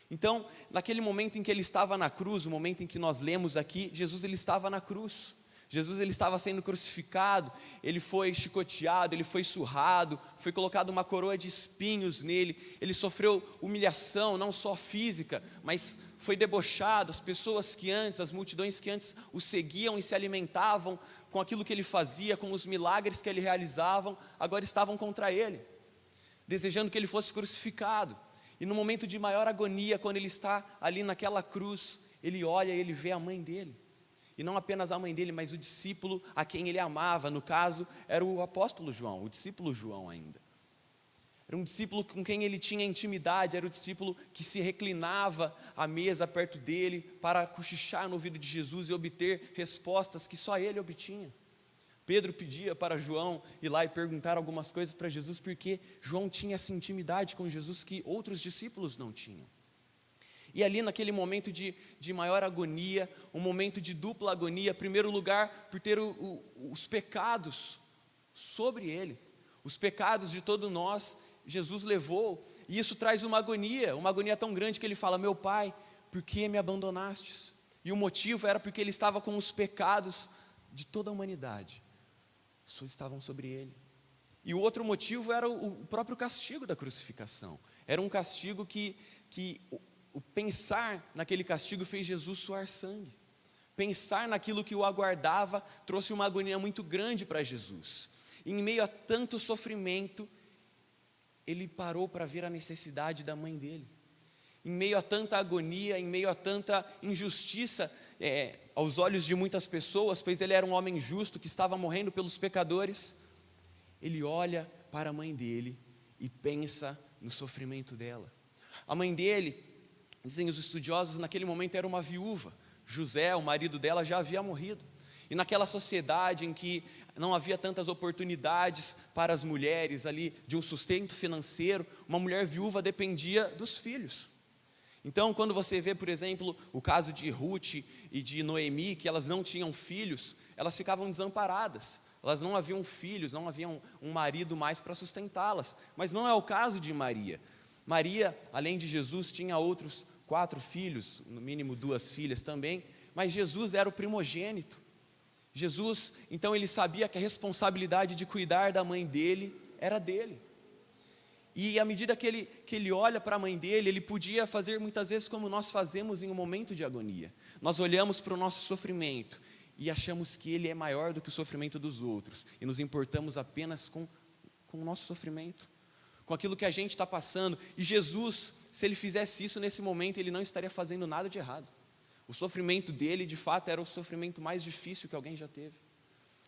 Então, naquele momento em que ele estava na cruz, o momento em que nós lemos aqui, Jesus ele estava na cruz. Jesus ele estava sendo crucificado, ele foi chicoteado, ele foi surrado, foi colocado uma coroa de espinhos nele, ele sofreu humilhação, não só física, mas foi debochado. As pessoas que antes, as multidões que antes o seguiam e se alimentavam com aquilo que ele fazia, com os milagres que ele realizava, agora estavam contra ele, desejando que ele fosse crucificado. E no momento de maior agonia, quando ele está ali naquela cruz, ele olha e ele vê a mãe dele. E não apenas a mãe dele, mas o discípulo a quem ele amava. No caso, era o apóstolo João, o discípulo João ainda. Era um discípulo com quem ele tinha intimidade, era o discípulo que se reclinava à mesa perto dele para cochichar no ouvido de Jesus e obter respostas que só ele obtinha. Pedro pedia para João ir lá e perguntar algumas coisas para Jesus, porque João tinha essa intimidade com Jesus que outros discípulos não tinham. E ali naquele momento de maior agonia, um momento de dupla agonia, em primeiro lugar, por ter os pecados sobre ele, os pecados de todos nós, Jesus levou, e isso traz uma agonia tão grande que ele fala: meu Pai, por que me abandonastes? E o motivo era porque ele estava com os pecados de toda a humanidade, só estavam sobre ele. E o outro motivo era o próprio castigo da crucificação, era um castigo que o pensar naquele castigo fez Jesus suar sangue. Pensar naquilo que o aguardava trouxe uma agonia muito grande para Jesus. E em meio a tanto sofrimento, ele parou para ver a necessidade da mãe dele. Em meio a tanta agonia, em meio a tanta injustiça aos olhos de muitas pessoas, pois ele era um homem justo que estava morrendo pelos pecadores, ele olha para a mãe dele e pensa no sofrimento dela. A mãe dele, dizem os estudiosos, naquele momento era uma viúva. José, o marido dela, já havia morrido. E naquela sociedade em que não havia tantas oportunidades para as mulheres ali de um sustento financeiro, uma mulher viúva dependia dos filhos. Então, quando você vê, por exemplo, o caso de Ruth e de Noemi, que elas não tinham filhos, elas ficavam desamparadas. Elas não haviam filhos, não haviam um marido mais para sustentá-las. Mas não é o caso de Maria. Maria, além de Jesus, tinha outros 4 filhos, no mínimo 2 filhas também, mas Jesus era o primogênito. Jesus, então ele sabia que a responsabilidade de cuidar da mãe dele era dele. E à medida que ele olha para a mãe dele, ele podia fazer muitas vezes como nós fazemos em um momento de agonia. Nós olhamos para o nosso sofrimento e achamos que ele é maior do que o sofrimento dos outros, e nos importamos apenas com o nosso sofrimento, com aquilo que a gente está passando. E Jesus, se ele fizesse isso nesse momento, ele não estaria fazendo nada de errado. O sofrimento dele, de fato, era o sofrimento mais difícil que alguém já teve.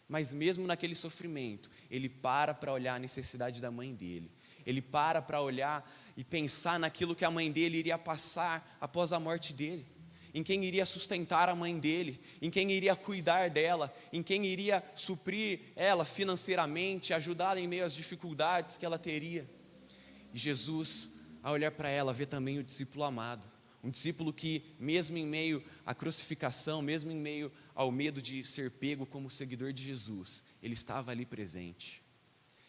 Mas mesmo naquele sofrimento, ele para olhar a necessidade da mãe dele. Ele para olhar e pensar naquilo que a mãe dele iria passar após a morte dele. Em quem iria sustentar a mãe dele, em quem iria cuidar dela, em quem iria suprir ela financeiramente, ajudá-la em meio às dificuldades que ela teria. E Jesus, ao olhar para ela, vê também o discípulo amado. Um discípulo que, mesmo em meio à crucificação, mesmo em meio ao medo de ser pego como seguidor de Jesus, ele estava ali presente.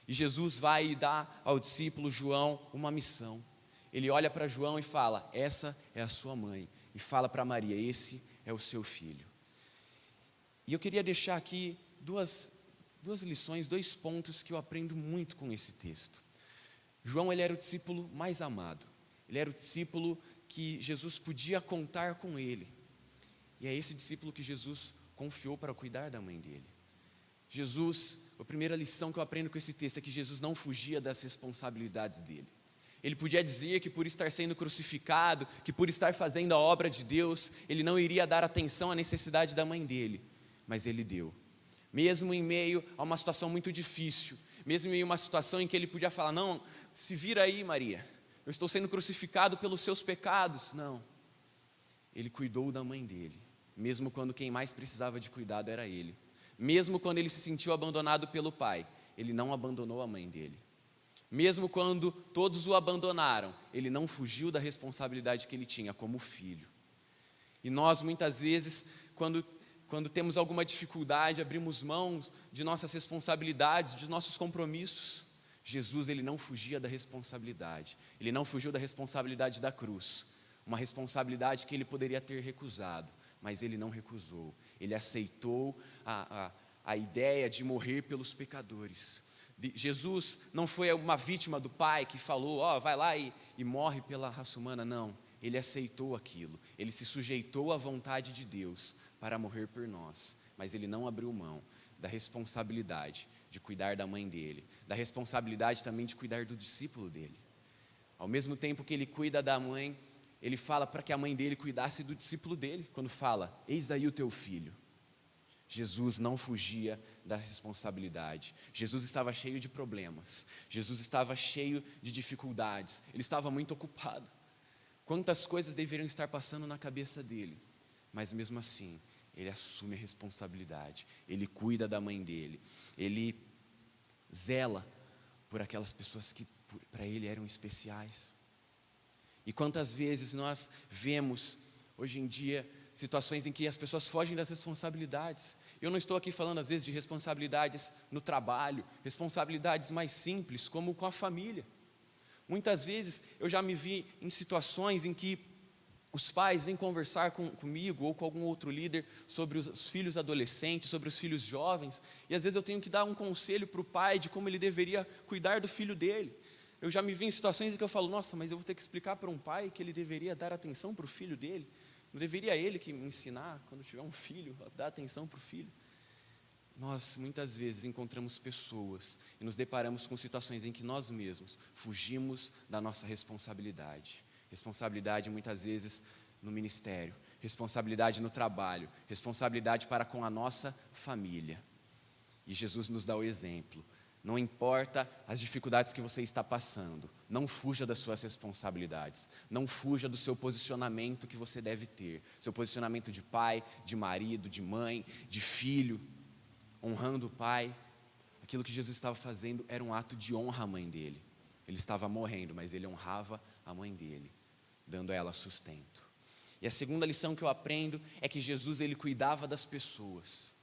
E Jesus vai e dá ao discípulo João uma missão. Ele olha para João e fala: essa é a sua mãe. E fala para Maria: esse é o seu filho. E eu queria deixar aqui duas lições, 2 pontos que eu aprendo muito com esse texto. João, ele era o discípulo mais amado. Ele era o discípulo que Jesus podia contar com ele. E é esse discípulo que Jesus confiou para cuidar da mãe dele. Jesus, a primeira lição que eu aprendo com esse texto é que Jesus não fugia das responsabilidades dele. Ele podia dizer que por estar sendo crucificado, que por estar fazendo a obra de Deus, ele não iria dar atenção à necessidade da mãe dele, mas ele deu. Mesmo em meio a uma situação muito difícil, mesmo em uma situação em que ele podia falar, não, se vira aí, Maria, eu estou sendo crucificado pelos seus pecados. Não, ele cuidou da mãe dele, mesmo quando quem mais precisava de cuidado era ele. Mesmo quando ele se sentiu abandonado pelo pai, ele não abandonou a mãe dele. Mesmo quando todos o abandonaram, ele não fugiu da responsabilidade que ele tinha como filho. E nós, muitas vezes, quando temos alguma dificuldade, abrimos mãos de nossas responsabilidades, de nossos compromissos. Jesus, ele não fugia da responsabilidade. Ele não fugiu da responsabilidade da cruz. Uma responsabilidade que ele poderia ter recusado, mas ele não recusou. Ele aceitou a ideia de morrer pelos pecadores. Jesus não foi uma vítima do pai que falou, vai lá e morre pela raça humana. Não, ele aceitou aquilo. Ele se sujeitou à vontade de Deus para morrer por nós. Mas ele não abriu mão da responsabilidade de cuidar da mãe dele, da responsabilidade também de cuidar do discípulo dele. Ao mesmo tempo que ele cuida da mãe, ele fala para que a mãe dele cuidasse do discípulo dele, quando fala, eis aí o teu filho. Jesus não fugia da responsabilidade. Jesus estava cheio de problemas. Jesus estava cheio de dificuldades. Ele estava muito ocupado. Quantas coisas deveriam estar passando na cabeça dele. Mas mesmo assim, ele assume a responsabilidade. Ele cuida da mãe dele. Ele zela por aquelas pessoas que para ele eram especiais. E quantas vezes nós vemos, hoje em dia, situações em que as pessoas fogem das responsabilidades. Eu não estou aqui falando às vezes de responsabilidades no trabalho, responsabilidades mais simples, como com a família. Muitas vezes eu já me vi em situações em que os pais vêm conversar comigo ou com algum outro líder sobre os filhos adolescentes, sobre os filhos jovens, e às vezes eu tenho que dar um conselho para o pai de como ele deveria cuidar do filho dele. Eu já me vi em situações em que eu falo, nossa, mas eu vou ter que explicar para um pai que ele deveria dar atenção para o filho dele. Não deveria ele que me ensinar, quando tiver um filho, a dar atenção para o filho? Nós, muitas vezes, encontramos pessoas e nos deparamos com situações em que nós mesmos fugimos da nossa responsabilidade. Responsabilidade, muitas vezes, no ministério. Responsabilidade no trabalho. Responsabilidade para com a nossa família. E Jesus nos dá o exemplo. Não importa as dificuldades que você está passando, não fuja das suas responsabilidades, não fuja do seu posicionamento que você deve ter, seu posicionamento de pai, de marido, de mãe, de filho, honrando o pai. Aquilo que Jesus estava fazendo era um ato de honra à mãe dele. Ele estava morrendo, mas ele honrava a mãe dele, dando a ela sustento. E a segunda lição que eu aprendo é que Jesus, ele cuidava das pessoas.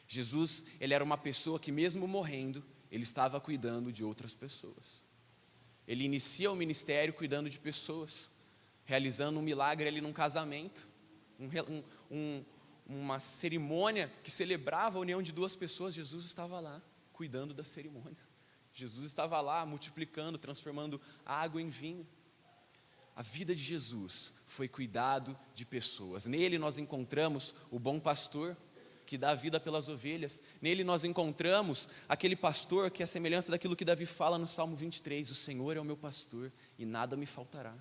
Jesus, ele era uma pessoa que mesmo morrendo, ele estava cuidando de outras pessoas. Ele inicia o ministério cuidando de pessoas, realizando um milagre ali num casamento, uma cerimônia que celebrava a união de duas pessoas. Jesus estava lá, cuidando da cerimônia. Jesus estava lá, multiplicando, transformando água em vinho. A vida de Jesus foi cuidado de pessoas. Nele nós encontramos o bom pastor, que dá a vida pelas ovelhas. Nele nós encontramos aquele pastor que é a semelhança daquilo que Davi fala no Salmo 23, o Senhor é o meu pastor e nada me faltará.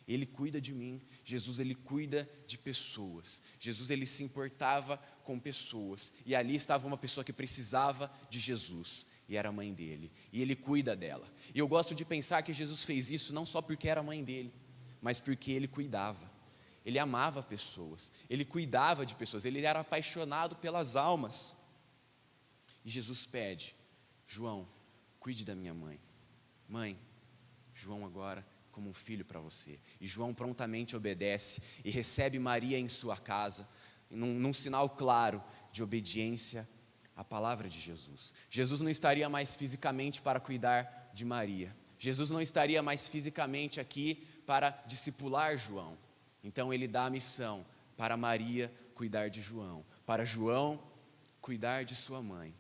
Ele cuida de mim. Jesus, ele cuida de pessoas. Jesus, ele se importava com pessoas, e ali estava uma pessoa que precisava de Jesus, e era a mãe dele, e ele cuida dela. E eu gosto de pensar que Jesus fez isso não só porque era a mãe dele, mas porque ele cuidava. Ele amava pessoas, ele cuidava de pessoas, ele era apaixonado pelas almas. E Jesus pede, João, cuide da minha mãe. Mãe, João agora como um filho para você. E João prontamente obedece e recebe Maria em sua casa, num sinal claro de obediência à palavra de Jesus. Jesus não estaria mais fisicamente para cuidar de Maria. Jesus não estaria mais fisicamente aqui para discipular João. Então ele dá a missão para Maria cuidar de João, para João cuidar de sua mãe.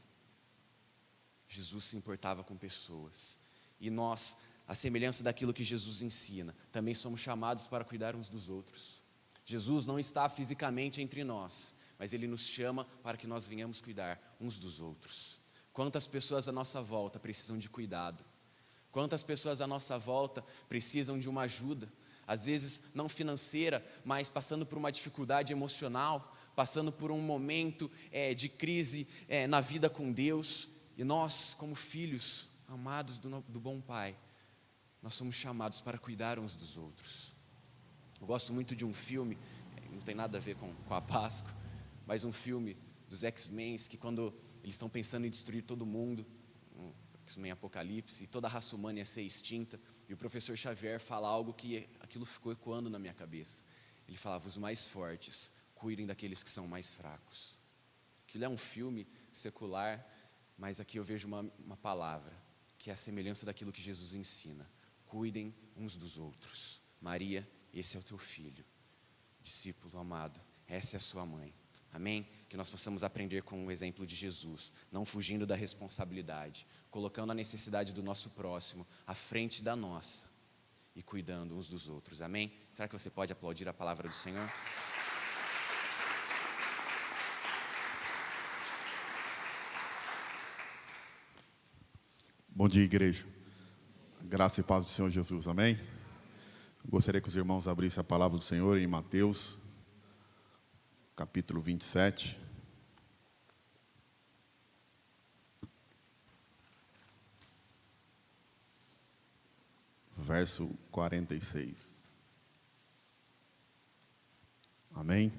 Jesus se importava com pessoas. E nós, à semelhança daquilo que Jesus ensina, também somos chamados para cuidar uns dos outros. Jesus não está fisicamente entre nós, mas Ele nos chama para que nós venhamos cuidar uns dos outros. Quantas pessoas à nossa volta precisam de cuidado? Quantas pessoas à nossa volta precisam de uma ajuda? Às vezes não financeira, mas passando por uma dificuldade emocional, passando por um momento de crise na vida com Deus. E nós, como filhos amados do bom Pai, nós somos chamados para cuidar uns dos outros. Eu gosto muito de um filme, não tem nada a ver com a Páscoa, mas um filme dos X-Men, que quando eles estão pensando em destruir todo mundo, X-Men Apocalipse, e toda a raça humana ia ser extinta, e o professor Xavier fala algo que aquilo ficou ecoando na minha cabeça. Ele falava: os mais fortes cuidem daqueles que são mais fracos. Aquilo é um filme secular, mas aqui eu vejo uma palavra, que é a semelhança daquilo que Jesus ensina. Cuidem uns dos outros. Maria, esse é o teu filho. Discípulo amado, essa é a sua mãe. Amém? Que nós possamos aprender com o exemplo de Jesus, não fugindo da responsabilidade, colocando a necessidade do nosso próximo à frente da nossa e cuidando uns dos outros. Amém? Será que você pode aplaudir a palavra do Senhor? Bom dia, igreja. Graça e paz do Senhor Jesus, amém? Gostaria que os irmãos abrissem a palavra do Senhor em Mateus, capítulo 27. Verso 46. Amém?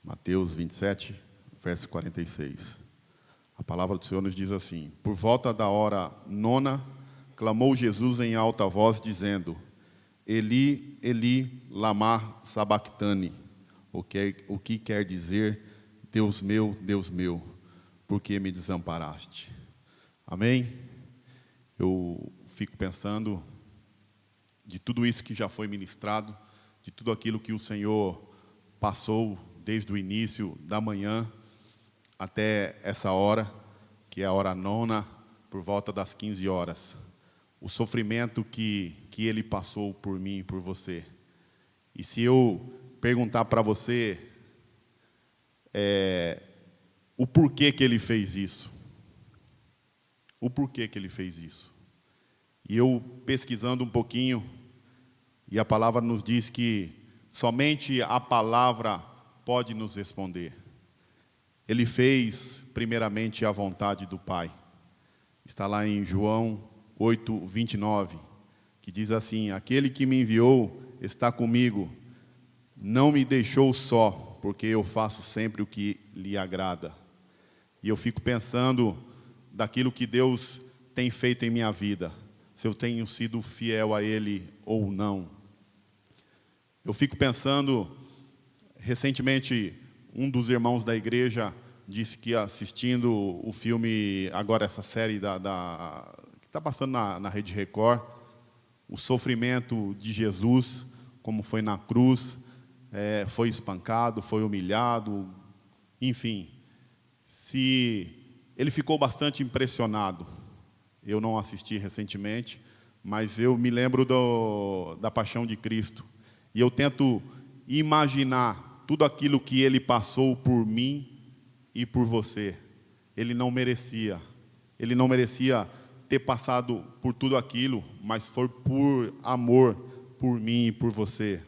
Mateus 27, verso 46. A palavra do Senhor nos diz assim: por volta da hora 9, clamou Jesus em alta voz, dizendo: Eli, Eli, lama sabactani, o que quer dizer: Deus meu, por que me desamparaste? Amém? Eu fico pensando de tudo isso que já foi ministrado, de tudo aquilo que o Senhor passou desde o início da manhã até essa hora, que é a hora 9, por volta das 15 horas. O sofrimento que Ele passou por mim e por você. E se eu perguntar para você o porquê que Ele fez isso? O porquê que Ele fez isso? E eu pesquisando um pouquinho, e a palavra nos diz que somente a palavra pode nos responder. Ele fez primeiramente a vontade do Pai. Está lá em João 8, 29, que diz assim: aquele que me enviou está comigo, não me deixou só, porque eu faço sempre o que lhe agrada. E eu fico pensando daquilo que Deus tem feito em minha vida, se eu tenho sido fiel a Ele ou não. Eu fico pensando, recentemente, um dos irmãos da igreja disse que assistindo o filme, agora essa série que está passando na Rede Record, o sofrimento de Jesus, como foi na cruz, foi espancado, foi humilhado, enfim. Ele ficou bastante impressionado. Eu não assisti recentemente, mas eu me lembro da Paixão de Cristo. E eu tento imaginar tudo aquilo que Ele passou por mim e por você. Ele não merecia ter passado por tudo aquilo, mas foi por amor por mim e por você.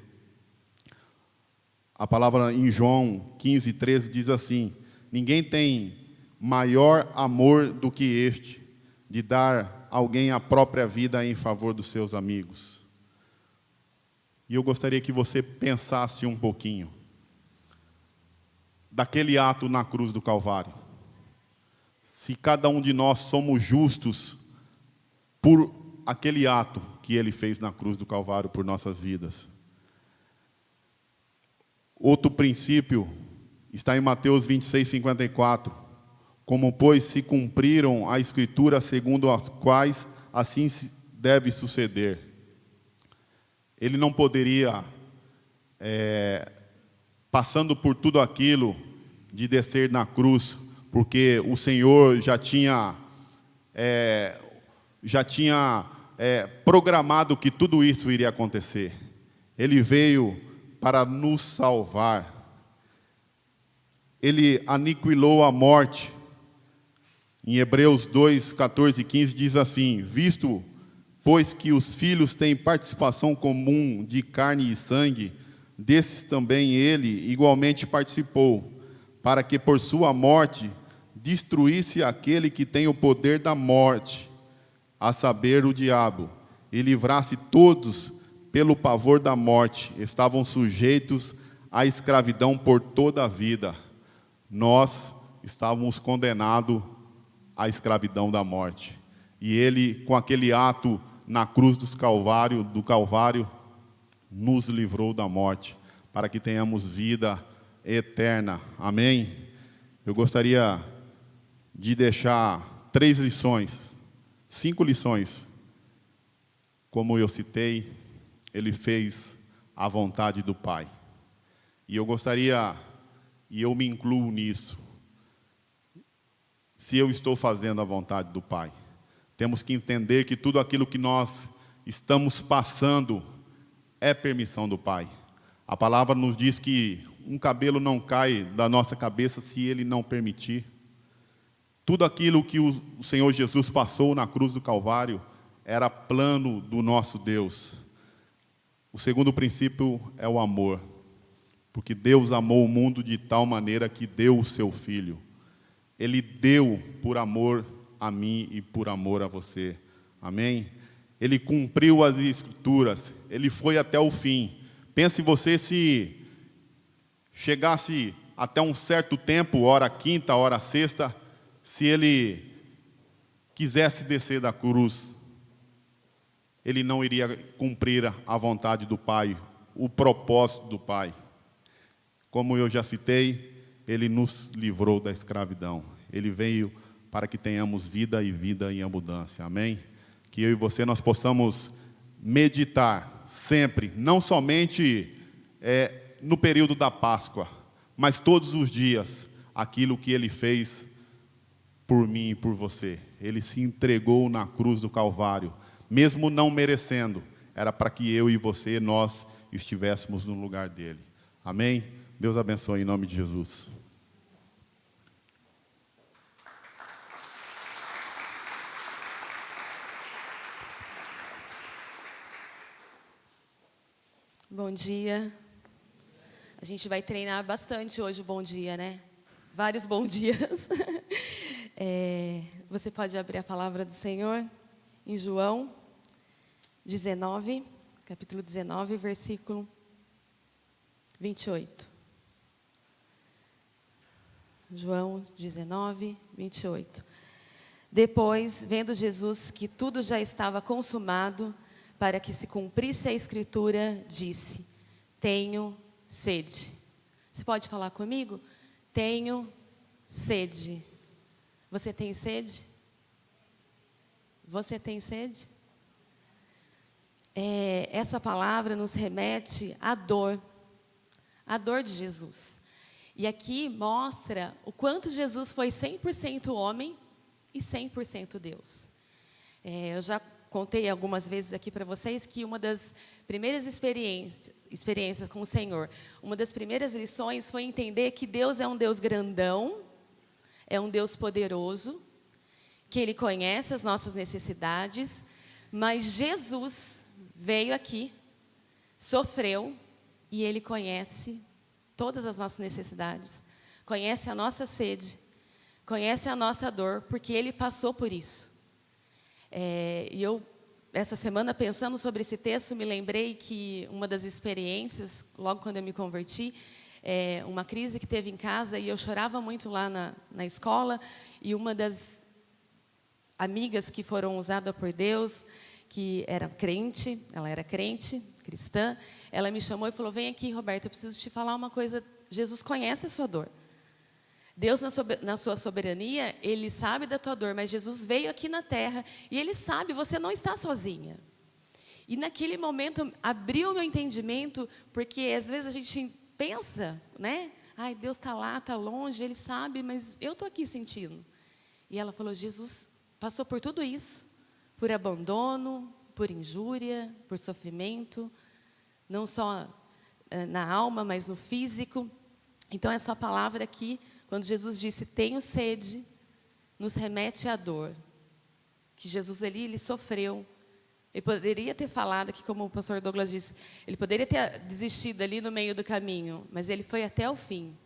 A palavra em João 15, 13 diz assim: ninguém tem maior amor do que este, de dar alguém a própria vida em favor dos seus amigos. E eu gostaria que você pensasse um pouquinho daquele ato na cruz do Calvário. Se cada um de nós somos justos por aquele ato que Ele fez na cruz do Calvário por nossas vidas. Outro princípio está em Mateus 26, 54. Como, pois, se cumpriram a Escritura segundo as quais assim deve suceder. Ele não poderia, passando por tudo aquilo, de descer na cruz, porque o Senhor já tinha programado que tudo isso iria acontecer. Ele veio para nos salvar. Ele aniquilou a morte Em Hebreus 2, 14 e 15 diz assim: visto, pois que os filhos têm participação comum de carne e sangue, desses também ele igualmente participou, para que por sua morte destruísse aquele que tem o poder da morte, a saber, o diabo, e livrasse todos pelo pavor da morte, estavam sujeitos à escravidão por toda a vida. Nós estávamos condenados à escravidão da morte. E ele, com aquele ato na cruz do Calvário, nos livrou da morte, para que tenhamos vida eterna. Amém? Eu gostaria de deixar 3 lições, 5 lições. Como eu citei, ele fez a vontade do Pai. E eu gostaria, e eu me incluo nisso, se eu estou fazendo a vontade do Pai, temos que entender que tudo aquilo que nós estamos passando é permissão do Pai. A palavra nos diz que um cabelo não cai da nossa cabeça se Ele não permitir. Tudo aquilo que o Senhor Jesus passou na cruz do Calvário era plano do nosso Deus. O segundo princípio é o amor. Porque Deus amou o mundo de tal maneira que deu o seu Filho. Ele deu por amor a mim e por amor a você. Amém? Ele cumpriu as Escrituras. Ele foi até o fim. Pense você se chegasse até um certo tempo, hora quinta, hora sexta, se ele quisesse descer da cruz, ele não iria cumprir a vontade do Pai, o propósito do Pai. Como eu já citei, ele nos livrou da escravidão. Ele veio para que tenhamos vida e vida em abundância. Amém? Que eu e você nós possamos meditar sempre, não somente no período da Páscoa, mas todos os dias, aquilo que Ele fez por mim e por você. Ele se entregou na cruz do Calvário, mesmo não merecendo, era para que eu e você, nós estivéssemos no lugar dele. Amém? Deus abençoe em nome de Jesus. Bom dia. A gente vai treinar bastante hoje o bom dia, né? Vários bons dias. Você pode abrir a palavra do Senhor em João 19, capítulo 19, versículo 28. João 19, 28. Depois, vendo Jesus que tudo já estava consumado, para que se cumprisse a Escritura, disse: tenho sede. Você pode falar comigo? Tenho sede. Você tem sede? Você tem sede? Essa palavra nos remete à dor de Jesus. E aqui mostra o quanto Jesus foi 100% homem e 100% Deus. Eu já contei algumas vezes aqui para vocês que uma das primeiras experiências com o Senhor, uma das primeiras lições foi entender que Deus é um Deus grandão, é um Deus poderoso, que Ele conhece as nossas necessidades, mas Jesus veio aqui, sofreu, e Ele conhece todas as nossas necessidades, conhece a nossa sede, conhece a nossa dor, porque Ele passou por isso. E eu, essa semana, pensando sobre esse texto, me lembrei que uma das experiências, logo quando eu me converti, uma crise que teve em casa, e eu chorava muito lá na escola, e uma das amigas que foram usadas por Deus, que era crente, ela era crente, cristã, ela me chamou e falou: vem aqui, Roberta, eu preciso te falar uma coisa, Jesus conhece a sua dor. Deus, na sua soberania, Ele sabe da tua dor, mas Jesus veio aqui na terra e Ele sabe, você não está sozinha. E naquele momento abriu o meu entendimento, porque às vezes a gente pensa, né? Ai, Deus está lá, está longe, Ele sabe, mas eu estou aqui sentindo. E ela falou: Jesus passou por tudo isso, por abandono, por injúria, por sofrimento, não só na alma, mas no físico. Então essa palavra aqui, quando Jesus disse: tenho sede, nos remete à dor. Que Jesus ali, ele sofreu. Ele poderia ter falado aqui, como o pastor Douglas disse, ele poderia ter desistido ali no meio do caminho, mas ele foi até o fim.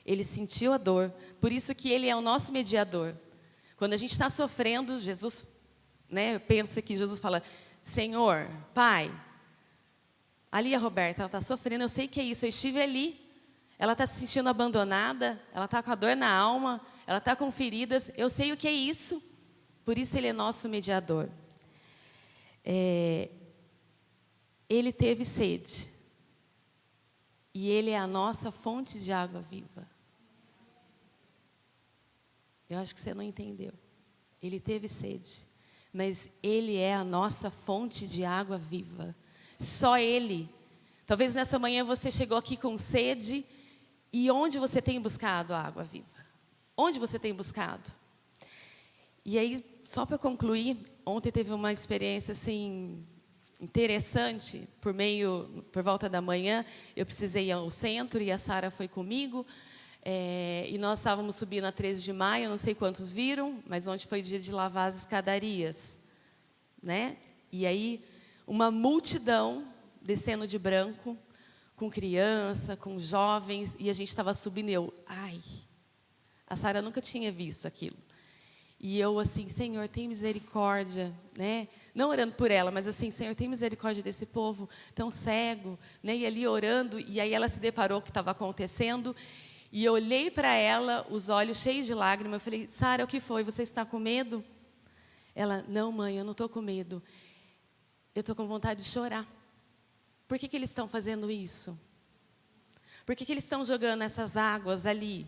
Ele sentiu a dor, por isso que ele é o nosso mediador. Quando a gente está sofrendo, Jesus, pensa que Jesus fala, Senhor, Pai, ali a Roberta, ela está sofrendo, eu sei que é isso, eu estive ali, ela está se sentindo abandonada, ela está com a dor na alma, ela está com feridas, eu sei o que é isso, por isso ele é nosso mediador. Ele teve sede, e ele é a nossa fonte de água viva. Eu acho que você não entendeu. Ele teve sede, mas ele é a nossa fonte de água viva. Só ele. Talvez nessa manhã você chegou aqui com sede, e onde você tem buscado a água viva? Onde você tem buscado? E aí, só para concluir, ontem teve uma experiência assim interessante, por volta da manhã, eu precisei ir ao centro e a Sara foi comigo, e nós estávamos subindo a 13 de maio, não sei quantos viram, mas ontem foi dia de lavar as escadarias, E aí, uma multidão descendo de branco, com criança, com jovens, e a gente estava subindo e a Sara nunca tinha visto aquilo. E eu assim, Senhor, tem misericórdia, Não orando por ela, mas assim, Senhor, tem misericórdia desse povo tão cego, E ali orando, e aí ela se deparou com o que estava acontecendo, e eu olhei para ela, os olhos cheios de lágrimas, eu falei, Sara, o que foi? Você está com medo? Ela, não, mãe, eu não estou com medo. Eu estou com vontade de chorar. Por que eles estão fazendo isso? Por que eles estão jogando essas águas ali?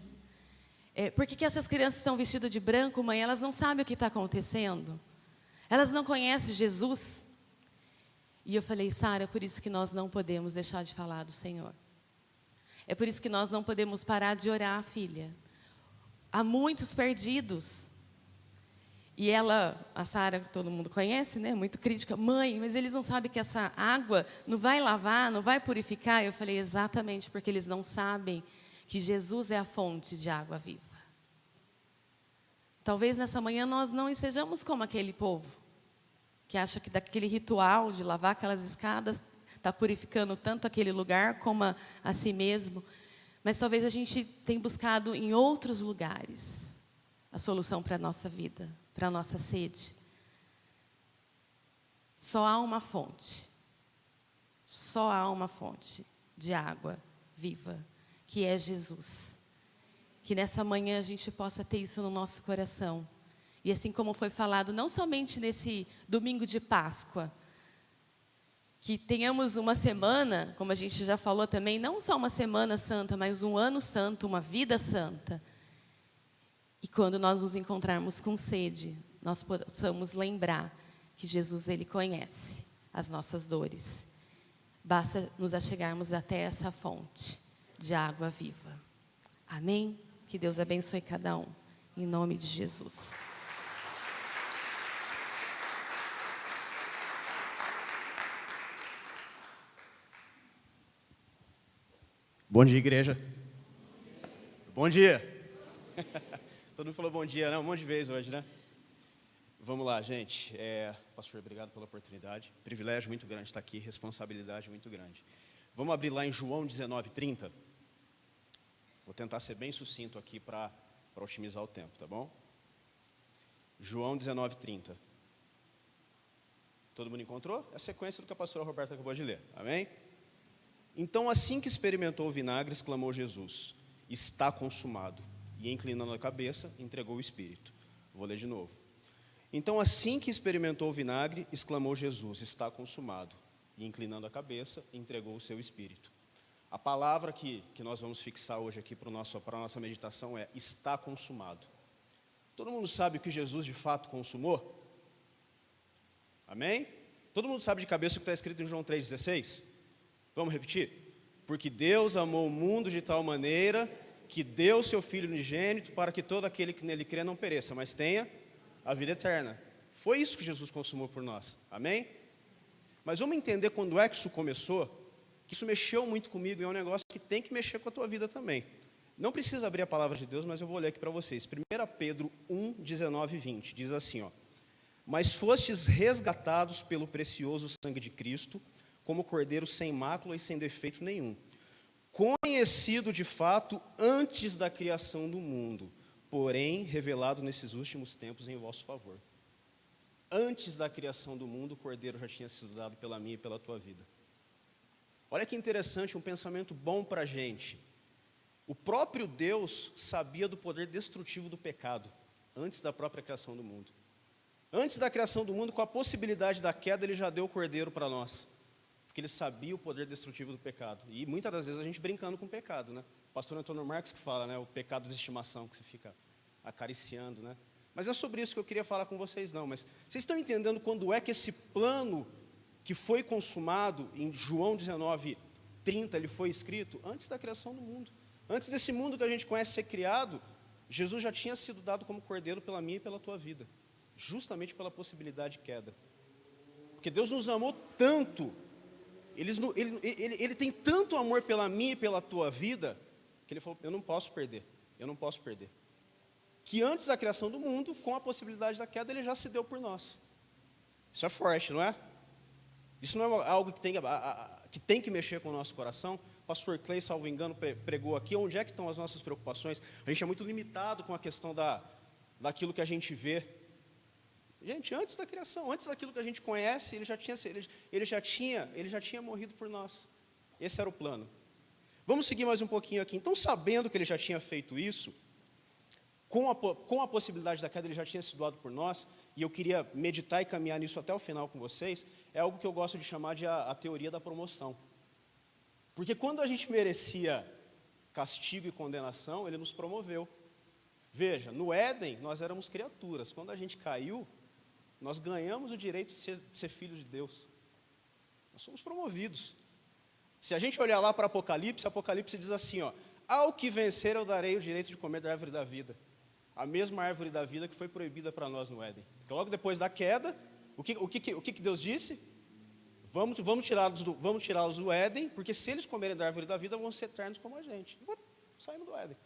Por que essas crianças estão vestidas de branco, mãe? Elas não sabem o que está acontecendo. Elas não conhecem Jesus. E eu falei, Sara, é por isso que nós não podemos deixar de falar do Senhor. É por isso que nós não podemos parar de orar, filha. Há muitos perdidos. E ela, a Sara, todo mundo conhece, muito crítica. Mãe, mas eles não sabem que essa água não vai lavar, não vai purificar? Eu falei, exatamente, porque eles não sabem que Jesus é a fonte de água viva. Talvez nessa manhã nós não sejamos como aquele povo, que acha que daquele ritual de lavar aquelas escadas está purificando tanto aquele lugar como a si mesmo. Mas talvez a gente tenha buscado em outros lugares a solução para a nossa vida, para a nossa sede. Só há uma fonte de água viva, que é Jesus. Que nessa manhã a gente possa ter isso no nosso coração. E assim como foi falado, não somente nesse domingo de Páscoa, que tenhamos uma semana, como a gente já falou também, não só uma semana santa, mas um ano santo, uma vida santa. E quando nós nos encontrarmos com sede, nós possamos lembrar que Jesus, Ele conhece as nossas dores. Basta nos achegarmos até essa fonte de água viva. Amém? Que Deus abençoe cada um. Em nome de Jesus. Bom dia, igreja. Bom dia. Todo mundo falou bom dia, né? Um monte de vezes hoje, né? Vamos lá, gente. Pastor, obrigado pela oportunidade. Privilégio muito grande estar aqui, responsabilidade muito grande. Vamos abrir lá em João 19:30. Vou tentar ser bem sucinto aqui para otimizar o tempo, tá bom? João 19:30. Todo mundo encontrou? É a sequência do que a pastora Roberta acabou de ler. Amém? Então, assim que experimentou o vinagre, exclamou Jesus, está consumado. E inclinando a cabeça, entregou o Espírito. Vou ler de novo. Então, assim que experimentou o vinagre, exclamou Jesus, está consumado. E inclinando a cabeça, entregou o seu Espírito. A palavra que nós vamos fixar hoje aqui para a nossa meditação é, está consumado. Todo mundo sabe o que Jesus de fato consumou? Amém? Todo mundo sabe de cabeça o que está escrito em João 3,16? Vamos repetir? Porque Deus amou o mundo de tal maneira que deu seu Filho unigênito para que todo aquele que nele crê não pereça, mas tenha a vida eterna. Foi isso que Jesus consumou por nós. Amém? Mas vamos entender quando é que isso começou, que isso mexeu muito comigo e é um negócio que tem que mexer com a tua vida também. Não precisa abrir a palavra de Deus, mas eu vou ler aqui para vocês. 1 Pedro 1, 19 e 20. Diz assim, ó. Mas fostes resgatados pelo precioso sangue de Cristo, como cordeiro sem mácula e sem defeito nenhum, conhecido de fato antes da criação do mundo, porém revelado nesses últimos tempos em vosso favor. Antes da criação do mundo, o cordeiro já tinha sido dado pela minha e pela tua vida. Olha que interessante, um pensamento bom para a gente. O próprio Deus sabia do poder destrutivo do pecado, antes da própria criação do mundo. Antes da criação do mundo, com a possibilidade da queda, Ele já deu o cordeiro para nós. Porque Ele sabia o poder destrutivo do pecado. E muitas das vezes a gente brincando com o pecado, né? O pastor Antônio Marcos que fala, né? O pecado de estimação, que você fica acariciando, né? Mas é sobre isso que eu queria falar com vocês, não. Mas vocês estão entendendo quando é que esse plano que foi consumado em João 19, 30, ele foi escrito? Antes da criação do mundo. Antes desse mundo que a gente conhece ser criado, Jesus já tinha sido dado como cordeiro pela minha e pela tua vida. Justamente pela possibilidade de queda. Porque Deus nos amou tanto, Ele tem tanto amor pela minha e pela tua vida, que Ele falou, eu não posso perder, que antes da criação do mundo, com a possibilidade da queda, Ele já se deu por nós. Isso é forte, não é? Isso não é algo que tem que mexer com o nosso coração. O pastor Clay, salvo engano, pregou aqui, onde é que estão as nossas preocupações? A gente é muito limitado com a questão daquilo que a gente vê. Gente, antes da criação, antes daquilo que a gente conhece, ele já tinha morrido por nós. Esse era o plano. Vamos seguir mais um pouquinho aqui. Então, sabendo que ele já tinha feito isso, com a possibilidade da queda, ele já tinha sido doado por nós, e eu queria meditar e caminhar nisso até o final com vocês, é algo que eu gosto de chamar de a teoria da promoção. Porque quando a gente merecia castigo e condenação, ele nos promoveu. Veja, no Éden, nós éramos criaturas. Quando a gente caiu, nós ganhamos o direito de ser filhos de Deus. Nós somos promovidos. Se a gente olhar lá para Apocalipse diz assim, ó, ao que vencer eu darei o direito de comer da árvore da vida. A mesma árvore da vida que foi proibida para nós no Éden. Porque logo depois da queda, o que Deus disse? Vamos tirá-los do Éden, porque se eles comerem da árvore da vida, vão ser eternos como a gente. Saímos do Éden.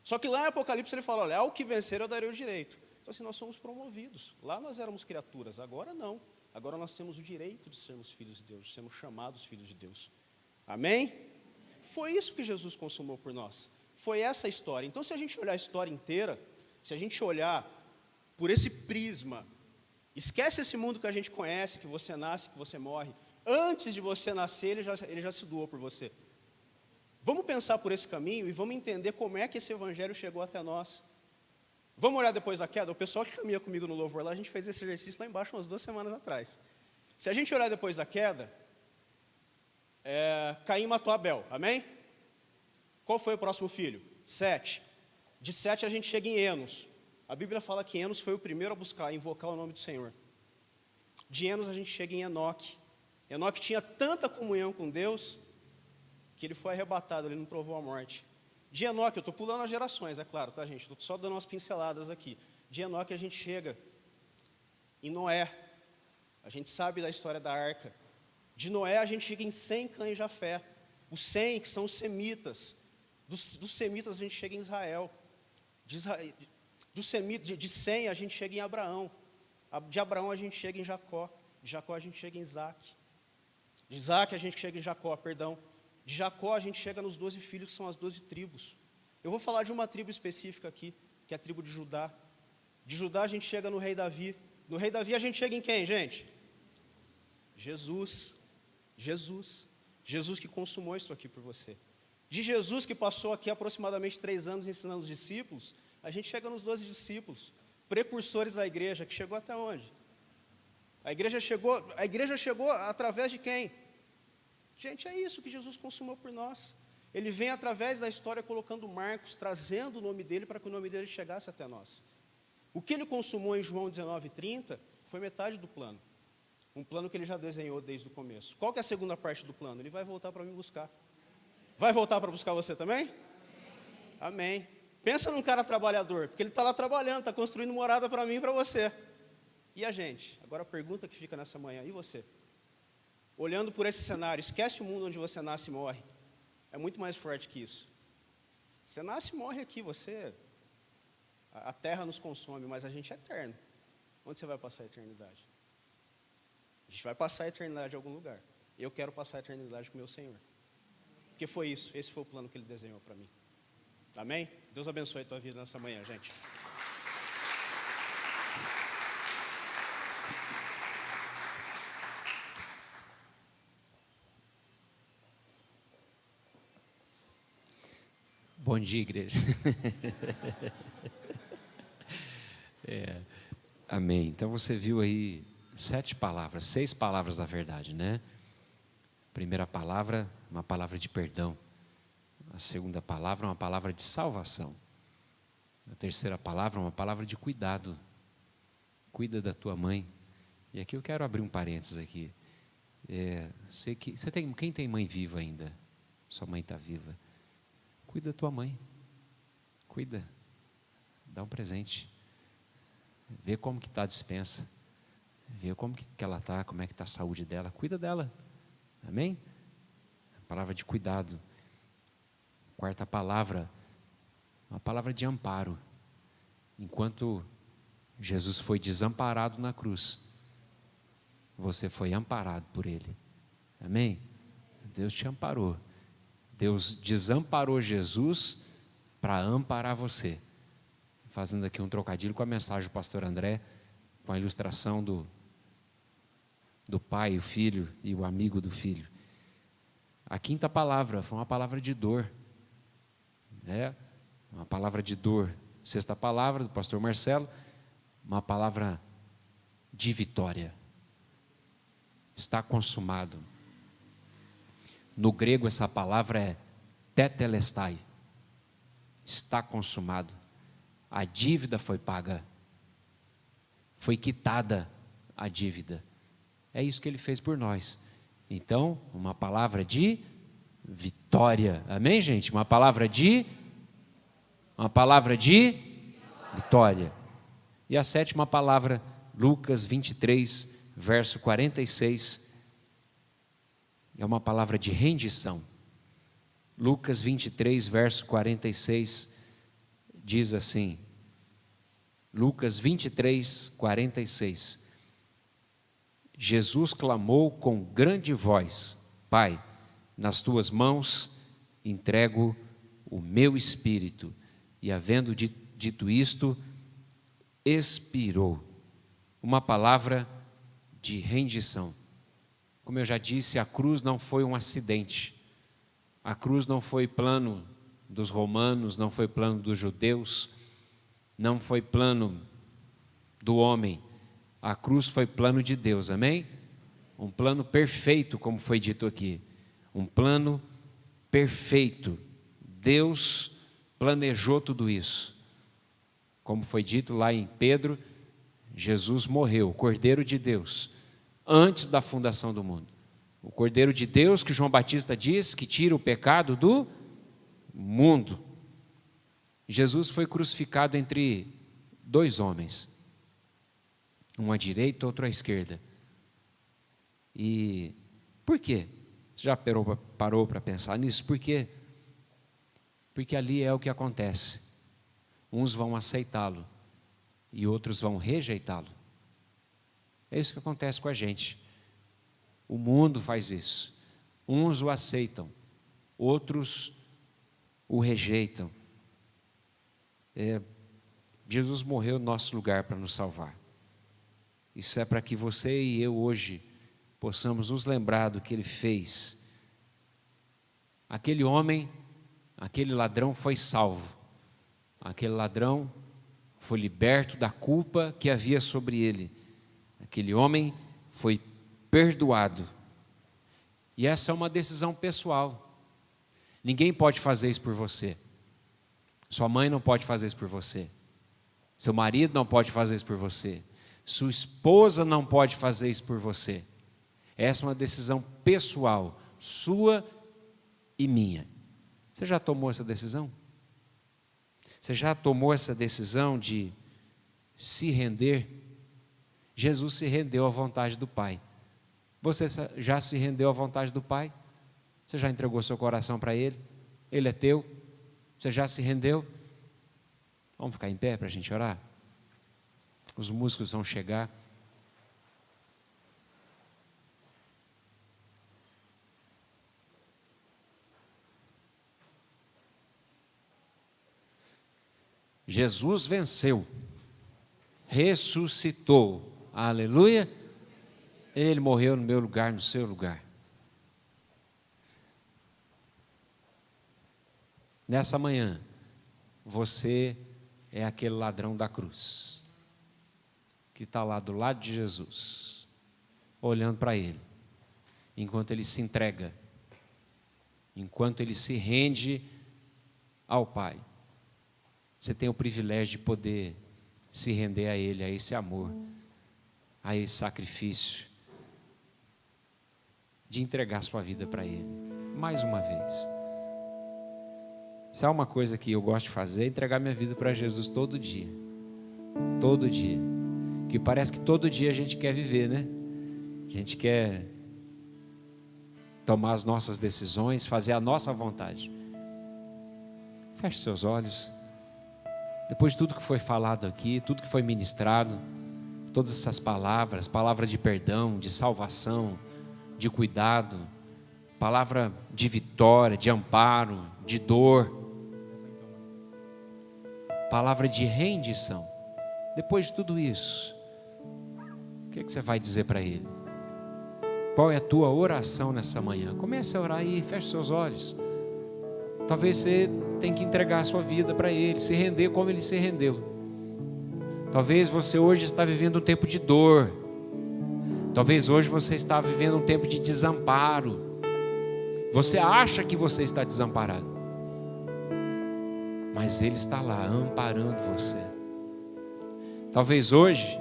Só que lá em Apocalipse ele fala, olha, ao que vencer eu darei o direito. Então assim, nós somos promovidos. Lá nós éramos criaturas, agora não. Agora nós temos o direito de sermos filhos de Deus, de sermos chamados filhos de Deus. Amém? Foi isso que Jesus consumou por nós. Foi essa a história. Então se a gente olhar a história inteira, se a gente olhar por esse prisma, esquece esse mundo que a gente conhece, que você nasce, que você morre. Antes de você nascer, ele já se doou por você. Vamos pensar por esse caminho e vamos entender como é que esse evangelho chegou até nós. Vamos olhar depois da queda? O pessoal que caminha comigo no louvor lá, a gente fez esse exercício lá embaixo umas 2 semanas atrás. Se a gente olhar depois da queda, Caim matou Abel, amém? Qual foi o próximo filho? Sete. De Sete a gente chega em Enos. A Bíblia fala que Enos foi o primeiro a invocar o nome do Senhor. De Enos a gente chega em Enoque. Enoque tinha tanta comunhão com Deus que ele foi arrebatado, ele não provou a morte. De Enoque, eu estou pulando as gerações, é claro, tá, gente? Estou só dando umas pinceladas aqui. De Enoque a gente chega em Noé. A gente sabe da história da arca. De Noé a gente chega em Sem, Cã e Jafé. Os Sem, que são os semitas. Dos semitas a gente chega em Israel. De Sem a gente chega em Abraão. De Abraão a gente chega em Jacó. De Jacó a gente chega em Isaac. De Isaac a gente chega em Jacó, perdão. De Jacó a gente chega nos 12 filhos, que são as 12 tribos. Eu vou falar de uma tribo específica aqui, que é a tribo de Judá. De Judá a gente chega no rei Davi. No rei Davi a gente chega em quem, gente? Jesus. Jesus que consumou isso aqui por você. De Jesus, que passou aqui aproximadamente 3 anos ensinando os discípulos, a gente chega nos 12 discípulos, precursores da igreja, que chegou até onde? A igreja chegou através de quem? Gente, é isso que Jesus consumou por nós. Ele vem através da história colocando marcos, trazendo o nome dele para que o nome dele chegasse até nós. O que ele consumou em João 19:30 foi metade do plano. Um plano que ele já desenhou desde o começo. Qual que é a segunda parte do plano? Ele vai voltar para me buscar. Vai voltar para buscar você também? Amém. Pensa num cara trabalhador, porque ele está lá trabalhando, está construindo morada para mim e para você. E a gente? Agora a pergunta que fica nessa manhã, e você? Olhando por esse cenário, esquece o mundo onde você nasce e morre. É muito mais forte que isso. Você nasce e morre aqui, a terra nos consome, mas a gente é eterno. Onde você vai passar a eternidade? A gente vai passar a eternidade em algum lugar. Eu quero passar a eternidade com o meu Senhor. Porque foi isso, esse foi o plano que Ele desenhou para mim. Amém? Deus abençoe a tua vida nessa manhã, gente. Bom dia, igreja. Amém. Então você viu aí 6 palavras da verdade, né? Primeira palavra, uma palavra de perdão. A segunda palavra, uma palavra de salvação. A terceira palavra, uma palavra de cuidado. Cuida da tua mãe. E aqui eu quero abrir um parênteses aqui. Quem tem mãe viva ainda? Sua mãe está viva. Cuida da tua mãe. Cuida. Dá um presente. Vê como que está a despensa. Vê como que ela está, como é que está a saúde dela. Cuida dela. Amém? Palavra de cuidado. Quarta palavra, uma palavra de amparo. Enquanto Jesus foi desamparado na cruz, você foi amparado por Ele. Amém? Deus te amparou. Deus desamparou Jesus para amparar você. Fazendo aqui um trocadilho com a mensagem do pastor André, com a ilustração do pai, o filho e o amigo do filho. A quinta palavra foi uma palavra de dor. Uma palavra de dor. Sexta palavra do pastor Marcelo, uma palavra de vitória. Está consumado. No grego essa palavra é tetelestai. Está consumado. A dívida foi paga. Foi quitada a dívida. É isso que Ele fez por nós. Então, uma palavra de vitória. Amém, gente? Uma palavra de vitória. E a sétima palavra, Lucas 23, verso 46, é uma palavra de rendição. Lucas 23, verso 46, diz assim, Lucas 23, 46, Jesus clamou com grande voz, Pai, nas tuas mãos entrego o meu espírito. E havendo dito isto, expirou. Uma palavra de rendição. Como eu já disse, a cruz não foi um acidente. A cruz não foi plano dos romanos, não foi plano dos judeus, não foi plano do homem. A cruz foi plano de Deus, amém? Um plano perfeito, como foi dito aqui. Um plano perfeito. Deus planejou tudo isso. Como foi dito lá em Pedro, Jesus morreu, o Cordeiro de Deus, antes da fundação do mundo. O Cordeiro de Deus que João Batista diz que tira o pecado do mundo. Jesus foi crucificado entre 2 homens, um à direita, outro à esquerda. E por quê? Você já parou para pensar nisso? Por quê? Porque ali é o que acontece. Uns vão aceitá-lo e outros vão rejeitá-lo. É isso que acontece com a gente. O mundo faz isso. Uns o aceitam, outros o rejeitam. Jesus morreu no nosso lugar para nos salvar. Isso é para que você e eu hoje possamos nos lembrar do que Ele fez. Aquele homem, aquele ladrão foi salvo. Aquele ladrão foi liberto da culpa que havia sobre ele. Aquele homem foi perdoado. E essa é uma decisão pessoal. Ninguém pode fazer isso por você. Sua mãe não pode fazer isso por você. Seu marido não pode fazer isso por você. Sua esposa não pode fazer isso por você. Essa é uma decisão pessoal, sua e minha. Você já tomou essa decisão? Você já tomou essa decisão de se render? Jesus se rendeu à vontade do Pai. Você já se rendeu à vontade do Pai? Você já entregou seu coração para Ele? Ele é teu? Você já se rendeu? Vamos ficar em pé para a gente orar? Os músicos vão chegar. Jesus venceu, ressuscitou, aleluia. Ele morreu no meu lugar, no seu lugar. Nessa manhã, você é aquele ladrão da cruz, que está lá do lado de Jesus, olhando para Ele, enquanto Ele se entrega, enquanto Ele se rende ao Pai. Você tem o privilégio de poder se render a Ele, a esse amor, a esse sacrifício, de entregar sua vida para Ele, mais uma vez. Se há uma coisa que eu gosto de fazer, é entregar minha vida para Jesus todo dia, que parece que todo dia a gente quer viver, né? A gente quer tomar as nossas decisões, fazer a nossa vontade. Feche seus olhos. Depois de tudo que foi falado aqui, tudo que foi ministrado, todas essas palavras, palavra de perdão, de salvação, de cuidado, palavra de vitória, de amparo, de dor, palavra de rendição. Depois de tudo isso, o que você vai dizer para Ele? Qual é a tua oração nessa manhã? Comece a orar aí, feche seus olhos. Talvez você tenha que entregar a sua vida para Ele, se render como Ele se rendeu. Talvez você hoje está vivendo um tempo de dor. Talvez hoje você está vivendo um tempo de desamparo. Você acha que você está desamparado, mas Ele está lá, amparando você. Talvez hoje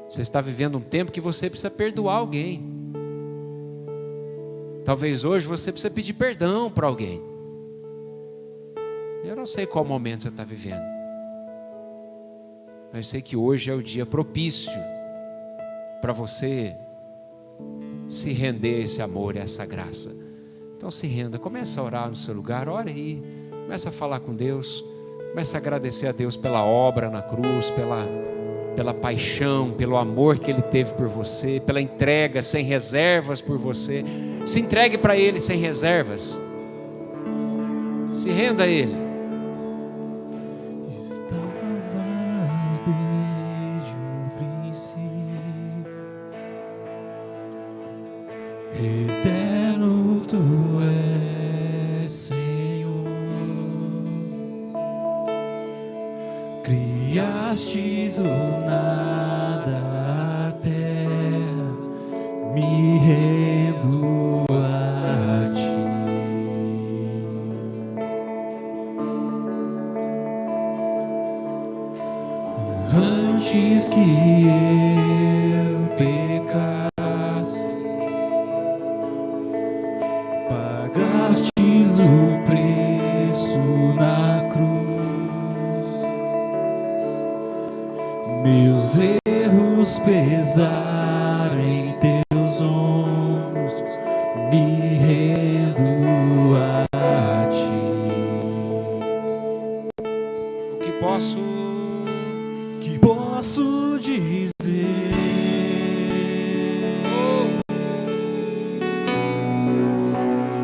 você está vivendo um tempo que você precisa perdoar alguém. Talvez hoje você precisa pedir perdão para alguém. Eu não sei qual momento você está vivendo, mas eu sei que hoje é o dia propício para você se render a esse amor e a essa graça. Então se renda, comece a orar no seu lugar, ore aí, comece a falar com Deus, comece a agradecer a Deus pela obra na cruz, pela paixão, pelo amor que Ele teve por você, pela entrega sem reservas por você. Se entregue para Ele sem reservas, se renda a Ele. Estavas desde o princípio, eterno Tu és, Senhor. Criaste do nada a terra, me rendo a Ti. Antes que eu pecasse, pagastes o preço na cruz. Meus erros pesaram em Teus ombros, me rendo a Ti. O que posso dizer?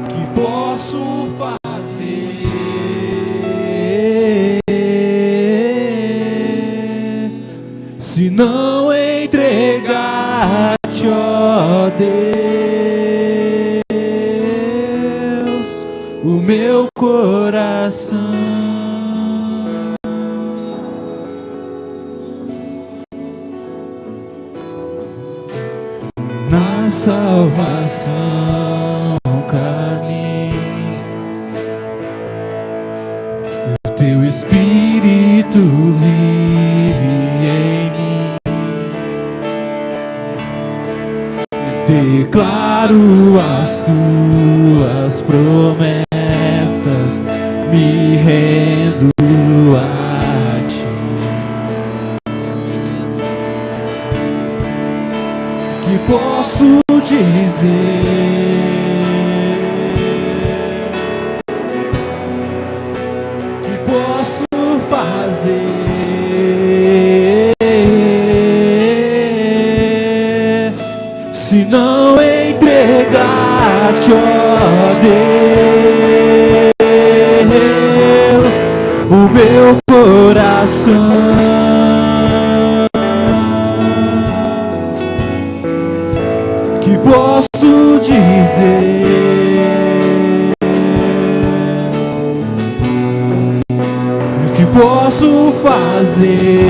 Que posso fazer? Se não entregar-te, ó Deus, o meu coração. Na salvação caminho, o Teu Espírito vive em mim. Declaro as Tuas promessas, me rendo a Ti. Que posso dizer? se não entregar-te, ó Deus, o meu coração. Que posso dizer? Que posso fazer?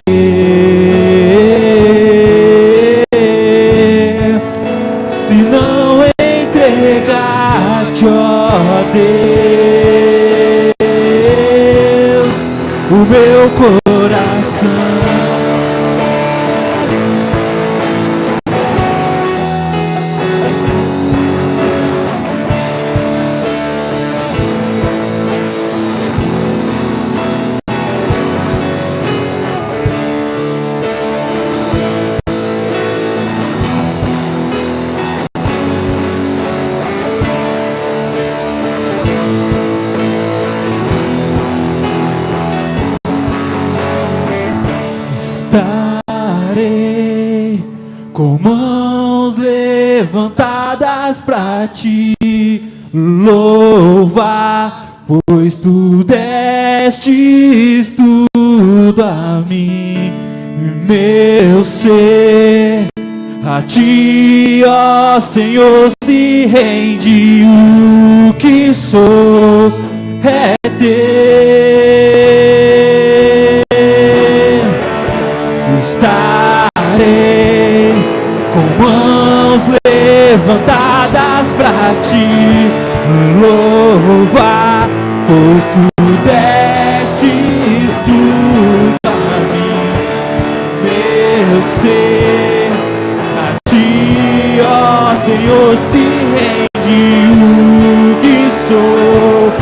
Se não entregar-te, ó Deus, o meu coração. Estarei com mãos levantadas pra te louvar, pois tu destes tudo a mim, meu ser. A ti, ó Senhor, se rende o que sou, é teu. Estarei com mãos levantadas pra te louvar, pois tu destes tudo a mim, meu ser. A ti, ó Senhor, se rende o que sou,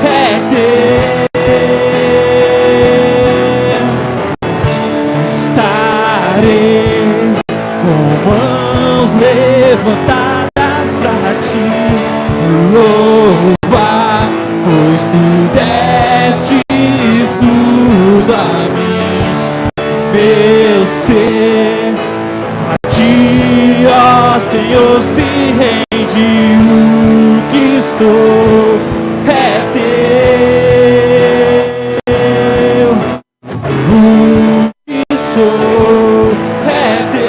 é teu. Com mãos levantadas pra te louvar, pois tu destes tudo a mim, meu ser. A ti, ó Senhor, se rende o que sou, é teu. O que sou é teu.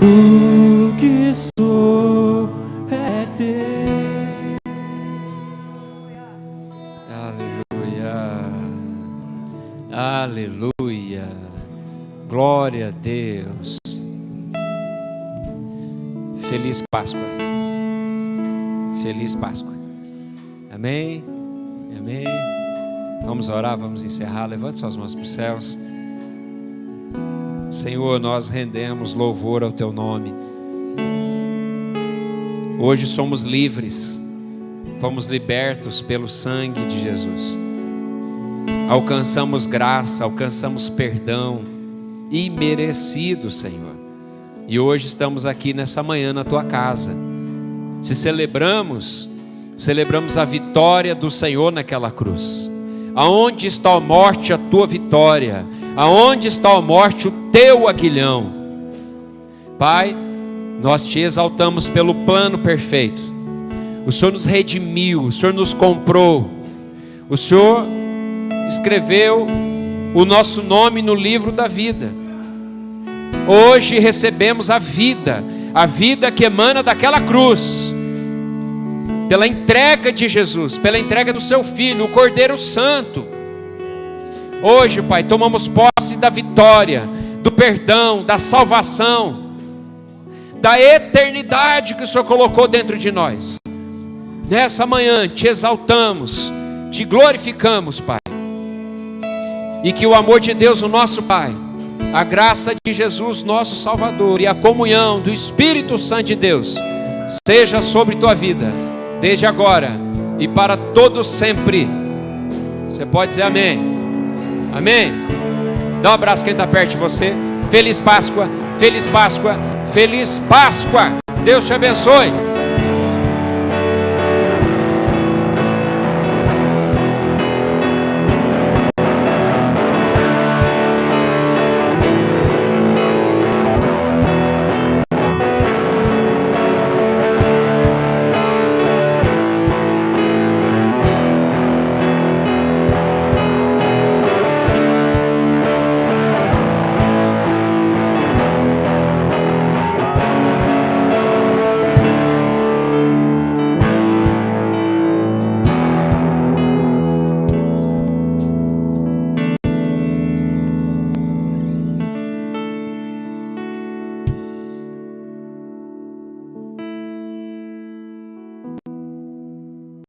O que sou é teu. Aleluia. Aleluia. Glória a Deus. Feliz Páscoa. Feliz Páscoa. Amém. Amém. Vamos orar, vamos encerrar. Levante suas mãos para os céus. Senhor, nós rendemos louvor ao Teu nome. Hoje somos livres, fomos libertos pelo sangue de Jesus. Alcançamos graça, alcançamos perdão imerecido, Senhor. E hoje estamos aqui nessa manhã na Tua casa. Se celebramos a vitória do Senhor naquela cruz. Aonde está a morte, a Tua vitória? Aonde está a morte, o Teu aguilhão? Pai, nós Te exaltamos pelo plano perfeito. O Senhor nos redimiu, o Senhor nos comprou. O Senhor escreveu o nosso nome no livro da vida. Hoje recebemos a vida que emana daquela cruz, pela entrega de Jesus, pela entrega do Seu Filho, o Cordeiro Santo. Hoje, Pai, tomamos posse da vitória, do perdão, da salvação, da eternidade que o Senhor colocou dentro de nós. Nessa manhã Te exaltamos, Te glorificamos, Pai. E que o amor de Deus, o nosso Pai, a graça de Jesus, nosso Salvador, e a comunhão do Espírito Santo de Deus seja sobre tua vida, desde agora e para todos sempre. Você pode dizer amém? Amém? Dá um abraço quem está perto de você. Feliz Páscoa, feliz Páscoa, feliz Páscoa. Deus te abençoe.